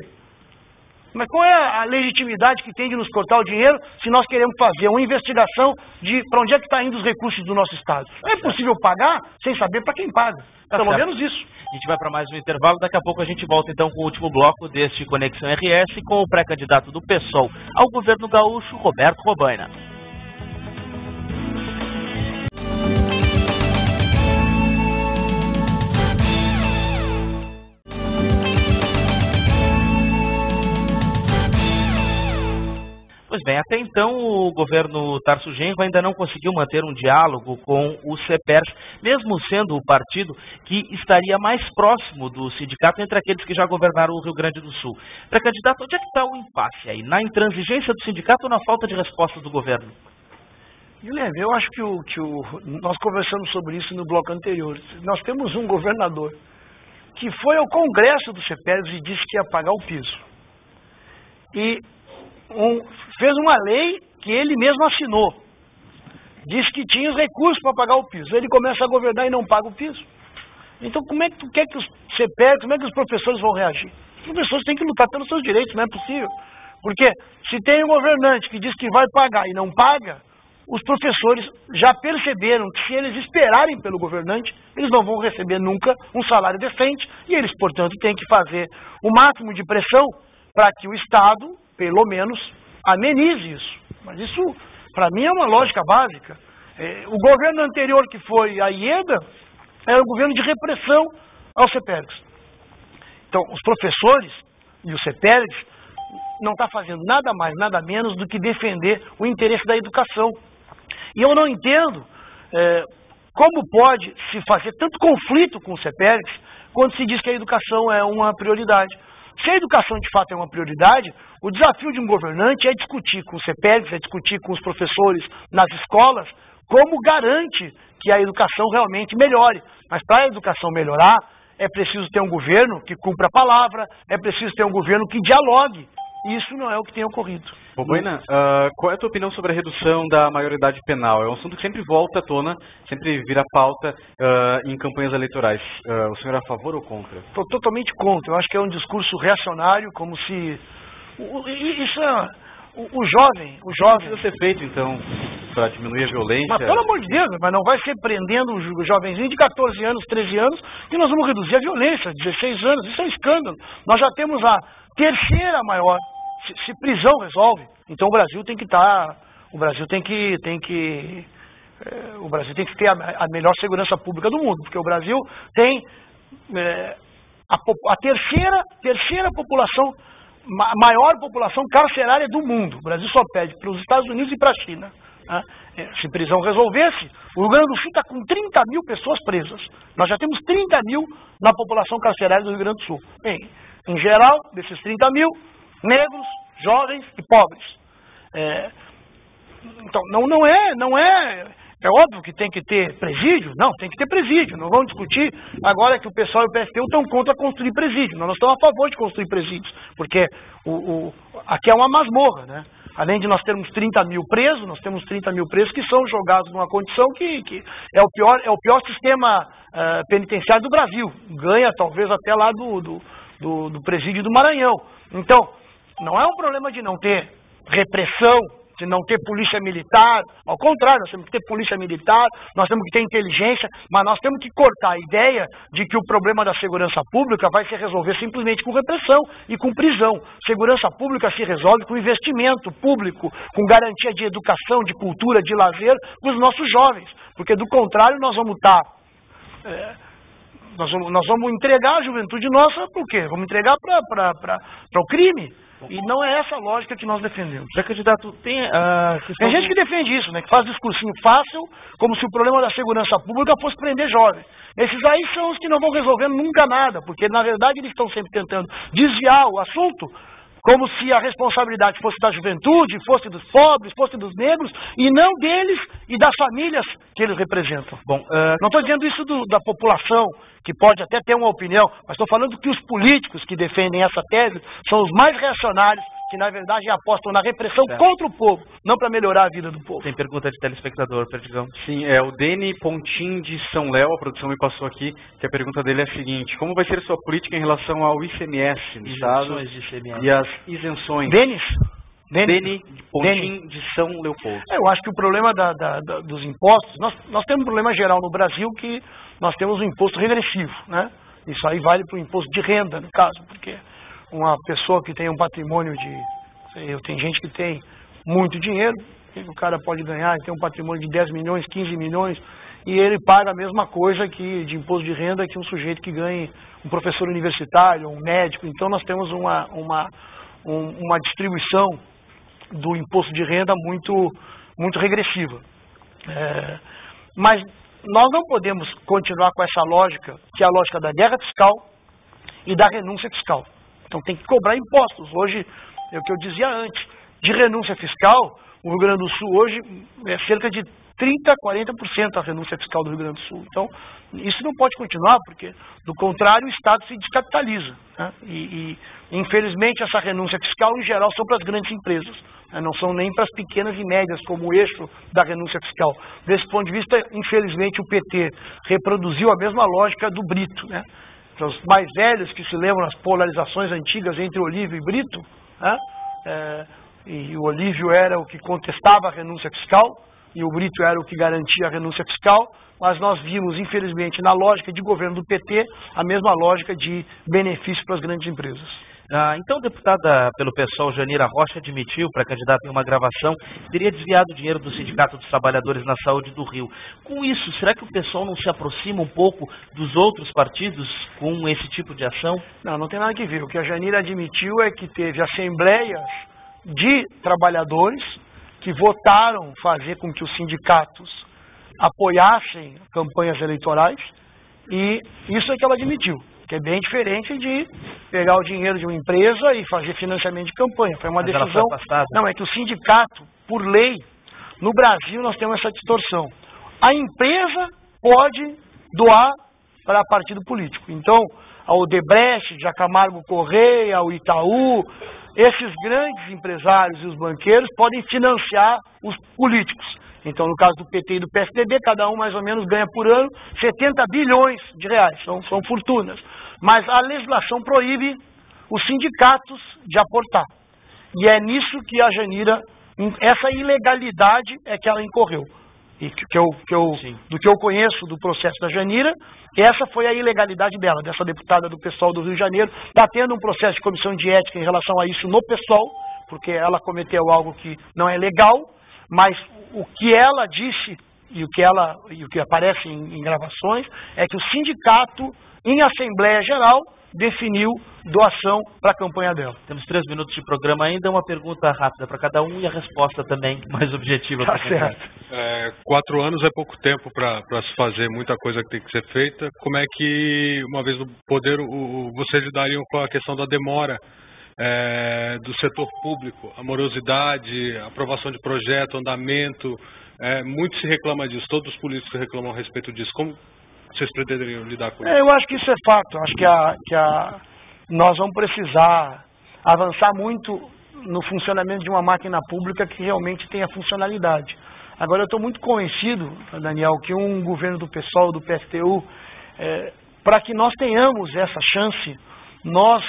Mas qual é a legitimidade que tem de nos cortar o dinheiro se nós queremos fazer uma investigação de para onde é que está indo os recursos do nosso Estado? Não é possível pagar sem saber para quem paga. Pelo menos isso. A gente vai para mais um intervalo, daqui a pouco a gente volta então com o último bloco deste Conexão RS com o pré-candidato do PSOL ao governo gaúcho, Roberto Robaina. Pois bem, até então o governo Tarso Genro ainda não conseguiu manter um diálogo com o CEPERS, mesmo sendo o partido que estaria mais próximo do sindicato entre aqueles que já governaram o Rio Grande do Sul. Pré-candidato, onde é que está o impasse aí? Na intransigência do sindicato ou na falta de resposta do governo? Guilherme, eu acho que nós conversamos sobre isso no bloco anterior. Nós temos um governador que foi ao Congresso do CEPERS e disse que ia pagar o piso. E fez uma lei que ele mesmo assinou. Disse que tinha os recursos para pagar o piso. Ele começa a governar e não paga o piso. Então como é que tu quer que os CEPERS, como é que os professores vão reagir? Os professores têm que lutar pelos seus direitos, não é possível. Porque se tem um governante que diz que vai pagar e não paga, os professores já perceberam que se eles esperarem pelo governante, eles não vão receber nunca um salário decente e eles, portanto, têm que fazer o máximo de pressão para que o Estado, pelo menos, amenize isso. Mas isso, para mim, é uma lógica básica. O governo anterior, que foi a Ieda, era um governo de repressão aos CEPERGs. Então, os professores e os CEPERGs não estão fazendo nada mais, nada menos do que defender o interesse da educação. E eu não entendo como pode se fazer tanto conflito com os CEPERGs quando se diz que a educação é uma prioridade. Se a educação de fato é uma prioridade, o desafio de um governante é discutir com os CEPERGs, é discutir com os professores nas escolas, como garante que a educação realmente melhore. Mas para a educação melhorar, é preciso ter um governo que cumpra a palavra, é preciso ter um governo que dialogue. E isso não é o que tem ocorrido. Robaina, qual é a tua opinião sobre a redução da maioridade penal? É um assunto que sempre volta à tona, sempre vira pauta em campanhas eleitorais. O senhor é a favor ou contra? Estou totalmente contra. Eu acho que é um discurso reacionário, como se... Isso é... O jovem... O que precisa ser feito, então, para diminuir a violência? Mas, pelo amor de Deus, mas não vai ser prendendo o jovenzinho de 14 anos, 13 anos, e nós vamos reduzir a violência, 16 anos. Isso é um escândalo. Nós já temos a terceira maior... Se prisão resolve, então o Brasil tem que estar... O Brasil tem que ter a melhor segurança pública do mundo, porque o Brasil tem a terceira população, maior população carcerária do mundo. O Brasil só pede para os Estados Unidos e para a China. Né? Se prisão resolvesse, o Rio Grande do Sul está com 30 mil pessoas presas. Nós já temos 30 mil na população carcerária do Rio Grande do Sul. Bem, em geral, desses 30 mil, negros, jovens e pobres. Então, não é óbvio que tem que ter presídio? Não, tem que ter presídio. Não vamos discutir agora que o pessoal e o PSTU estão contra construir presídio. Nós estamos a favor de construir presídios, porque aqui é uma masmorra, né? Além de nós termos 30 mil presos, nós temos 30 mil presos que são jogados numa condição que é o pior sistema penitenciário do Brasil. Ganha talvez até lá do presídio do Maranhão. Então, não é um problema de não ter repressão, de não ter polícia militar. Ao contrário, nós temos que ter polícia militar, nós temos que ter inteligência, mas nós temos que cortar a ideia de que o problema da segurança pública vai se resolver simplesmente com repressão e com prisão. Segurança pública se resolve com investimento público, com garantia de educação, de cultura, de lazer para os nossos jovens, porque do contrário nós vamos estar... Nós vamos entregar a juventude nossa para o quê? Vamos entregar para o crime. E não é essa a lógica que nós defendemos. Candidato, tem gente que defende isso, né? Que faz discursinho fácil, como se o problema da segurança pública fosse prender jovens. Esses aí são os que não vão resolver nunca nada, porque na verdade eles estão sempre tentando desviar o assunto, como se a responsabilidade fosse da juventude, fosse dos pobres, fosse dos negros, e não deles e das famílias que eles representam. Bom, não estou dizendo isso da população, que pode até ter uma opinião, mas estou falando que os políticos que defendem essa tese são os mais reacionários, que na verdade apostam na repressão contra o povo, não para melhorar a vida do povo. Tem pergunta de telespectador, Perdigão. Sim, é o Deni Pontin de São Léo, a produção me passou aqui, que a pergunta dele é a seguinte: como vai ser a sua política em relação ao ICMS no Estado e as isenções? Deni Pontin de São Leopoldo. Eu acho que o problema dos impostos, nós temos um problema geral no Brasil que nós temos um imposto regressivo, né? Isso aí vale para o imposto de renda, no caso, porque uma pessoa que tem um patrimônio tem gente que tem muito dinheiro, o cara pode ganhar, tem um patrimônio de 10 milhões, 15 milhões, e ele paga a mesma coisa de imposto de renda que um sujeito que ganhe, um professor universitário, um médico. Então nós temos uma distribuição do imposto de renda muito regressiva. Mas nós não podemos continuar com essa lógica, que é a lógica da guerra fiscal e da renúncia fiscal. Então tem que cobrar impostos. Hoje, é o que eu dizia antes, de renúncia fiscal, o Rio Grande do Sul hoje é cerca de 30% a 40% a renúncia fiscal do Rio Grande do Sul. Então, isso não pode continuar, porque, do contrário, o Estado se descapitaliza, né? E infelizmente, essa renúncia fiscal, em geral, são para as grandes empresas, né? Não são nem para as pequenas e médias, como o eixo da renúncia fiscal. Desse ponto de vista, infelizmente, o PT reproduziu a mesma lógica do Brito, né? Para os mais velhos que se lembram das polarizações antigas entre Olívio e Brito, né? E o Olívio era o que contestava a renúncia fiscal, e o Brito era o que garantia a renúncia fiscal, mas nós vimos, infelizmente, na lógica de governo do PT, a mesma lógica de benefício para as grandes empresas. Então, deputada pelo PSOL, Janira Rocha, admitiu para candidato em uma gravação que teria desviado o dinheiro do Sindicato dos Trabalhadores na Saúde do Rio. Com isso, será que o PSOL não se aproxima um pouco dos outros partidos com esse tipo de ação? Não tem nada que ver. O que a Janira admitiu é que teve assembleias de trabalhadores que votaram fazer com que os sindicatos apoiassem campanhas eleitorais, e isso é que ela admitiu, que é bem diferente de pegar o dinheiro de uma empresa e fazer financiamento de campanha. Foi uma decisão... Não, é que o sindicato, por lei, no Brasil nós temos essa distorção. A empresa pode doar para partido político. Então, a Odebrecht, a Camargo Correia, o Itaú, esses grandes empresários e os banqueiros podem financiar os políticos. Então, no caso do PT e do PSDB, cada um mais ou menos ganha por ano 70 bilhões de reais, são fortunas. Mas a legislação proíbe os sindicatos de aportar. E é nisso que a Janira, essa ilegalidade é que ela incorreu. E do que eu conheço do processo da Janira, essa foi a ilegalidade dela, dessa deputada do PSOL do Rio de Janeiro. Está tendo um processo de comissão de ética em relação a isso no PSOL, porque ela cometeu algo que não é legal, mas o que ela disse e o que aparece em gravações é que o sindicato, em Assembleia Geral, definiu doação para a campanha dela. Temos 3 minutos de programa ainda, uma pergunta rápida para cada um e a resposta também mais objetiva. Tá certo. 4 anos é pouco tempo para se fazer muita coisa que tem que ser feita. Como é que, uma vez no poder, vocês lidariam com a questão da demora do setor público, a morosidade, a aprovação de projeto, andamento? Muito se reclama disso, todos os políticos reclamam a respeito disso. Como vocês pretenderiam lidar com isso? Eu acho que isso é fato. Acho que nós vamos precisar avançar muito no funcionamento de uma máquina pública que realmente tenha funcionalidade. Agora, eu estou muito convencido, Daniel, que um governo do PSOL, do PSTU, para que nós tenhamos essa chance, nós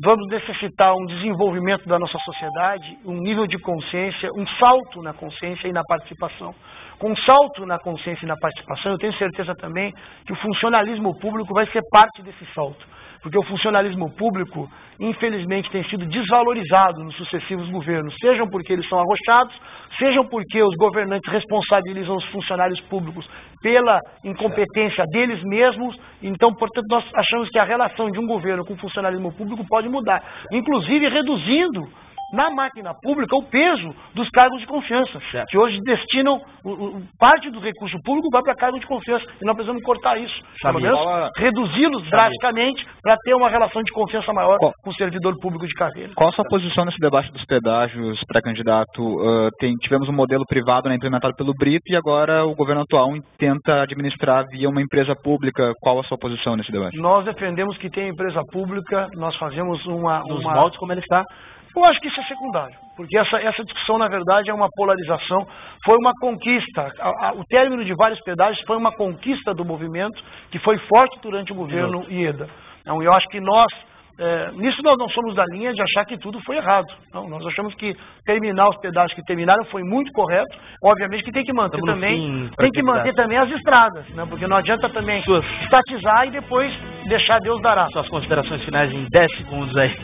vamos necessitar um desenvolvimento da nossa sociedade, um nível de consciência, um salto na consciência e na participação. Com um salto na consciência e na participação, eu tenho certeza também que o funcionalismo público vai ser parte desse salto. Porque o funcionalismo público, infelizmente, tem sido desvalorizado nos sucessivos governos, sejam porque eles são arrochados, sejam porque os governantes responsabilizam os funcionários públicos pela incompetência deles mesmos. Então, portanto, nós achamos que a relação de um governo com o funcionalismo público pode mudar, inclusive reduzindo na máquina pública o peso dos cargos de confiança, que hoje destinam parte do recurso público vai para cargo de confiança, e nós precisamos cortar isso, pelo menos reduzi-los drasticamente para ter uma relação de confiança maior com o servidor público de carreira. Qual a sua posição nesse debate dos pedágios, pré-candidato? Tivemos um modelo privado, né, implementado pelo Brito, e agora o governo atual tenta administrar via uma empresa pública. Qual a sua posição nesse debate? Nós defendemos que tenha empresa pública, nós fazemos nos moldes como ele está. Eu acho que isso é secundário, porque essa discussão, na verdade, é uma polarização, foi uma conquista. O término de vários pedágios foi uma conquista do movimento, que foi forte durante o governo Ieda. Então, eu acho que nós, nisso nós não somos da linha de achar que tudo foi errado. Não, nós achamos que terminar os pedágios que terminaram foi muito correto. Obviamente que tem que manter também as estradas, né? Porque não adianta também estatizar e depois deixar Deus dará. Suas considerações finais em 10 segundos aí.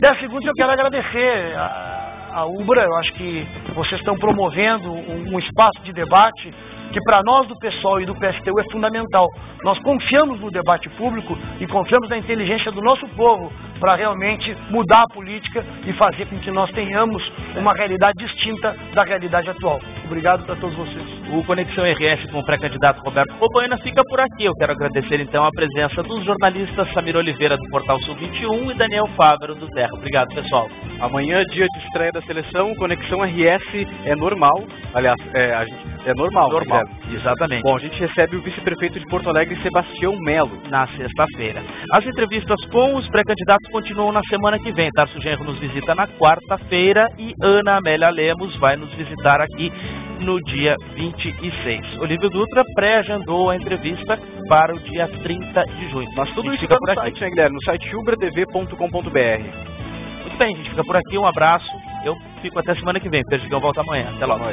10 segundos eu quero agradecer a Ubra. Eu acho que vocês estão promovendo um espaço de debate que para nós do PSOL e do PSTU é fundamental. Nós confiamos no debate público e confiamos na inteligência do nosso povo para realmente mudar a política e fazer com que nós tenhamos uma realidade distinta da realidade atual. Obrigado para todos vocês. O Conexão RS com o pré-candidato Roberto Robaina fica por aqui. Eu quero agradecer então a presença dos jornalistas Samir Oliveira do Portal Sul 21 e Daniel Fávero do Terra. Obrigado, pessoal. Amanhã, dia de estreia da seleção, Conexão RS é normal. Aliás, é normal. Normal, exatamente. Bom, a gente recebe o vice-prefeito de Porto Alegre, Sebastião Melo, na sexta-feira. As entrevistas com os pré-candidatos continuam na semana que vem. Tarso Genro nos visita na quarta-feira e Ana Amélia Lemos vai nos visitar aqui no dia 26. Olívio Dutra pré-agendou a entrevista para o dia 30 de junho. Mas tudo isso fica por aqui, site, né, Guilherme? No site ubradv.com.br. Muito bem, a gente fica por aqui. Um abraço. Eu fico até semana que vem. Perdigão volta amanhã. Até logo.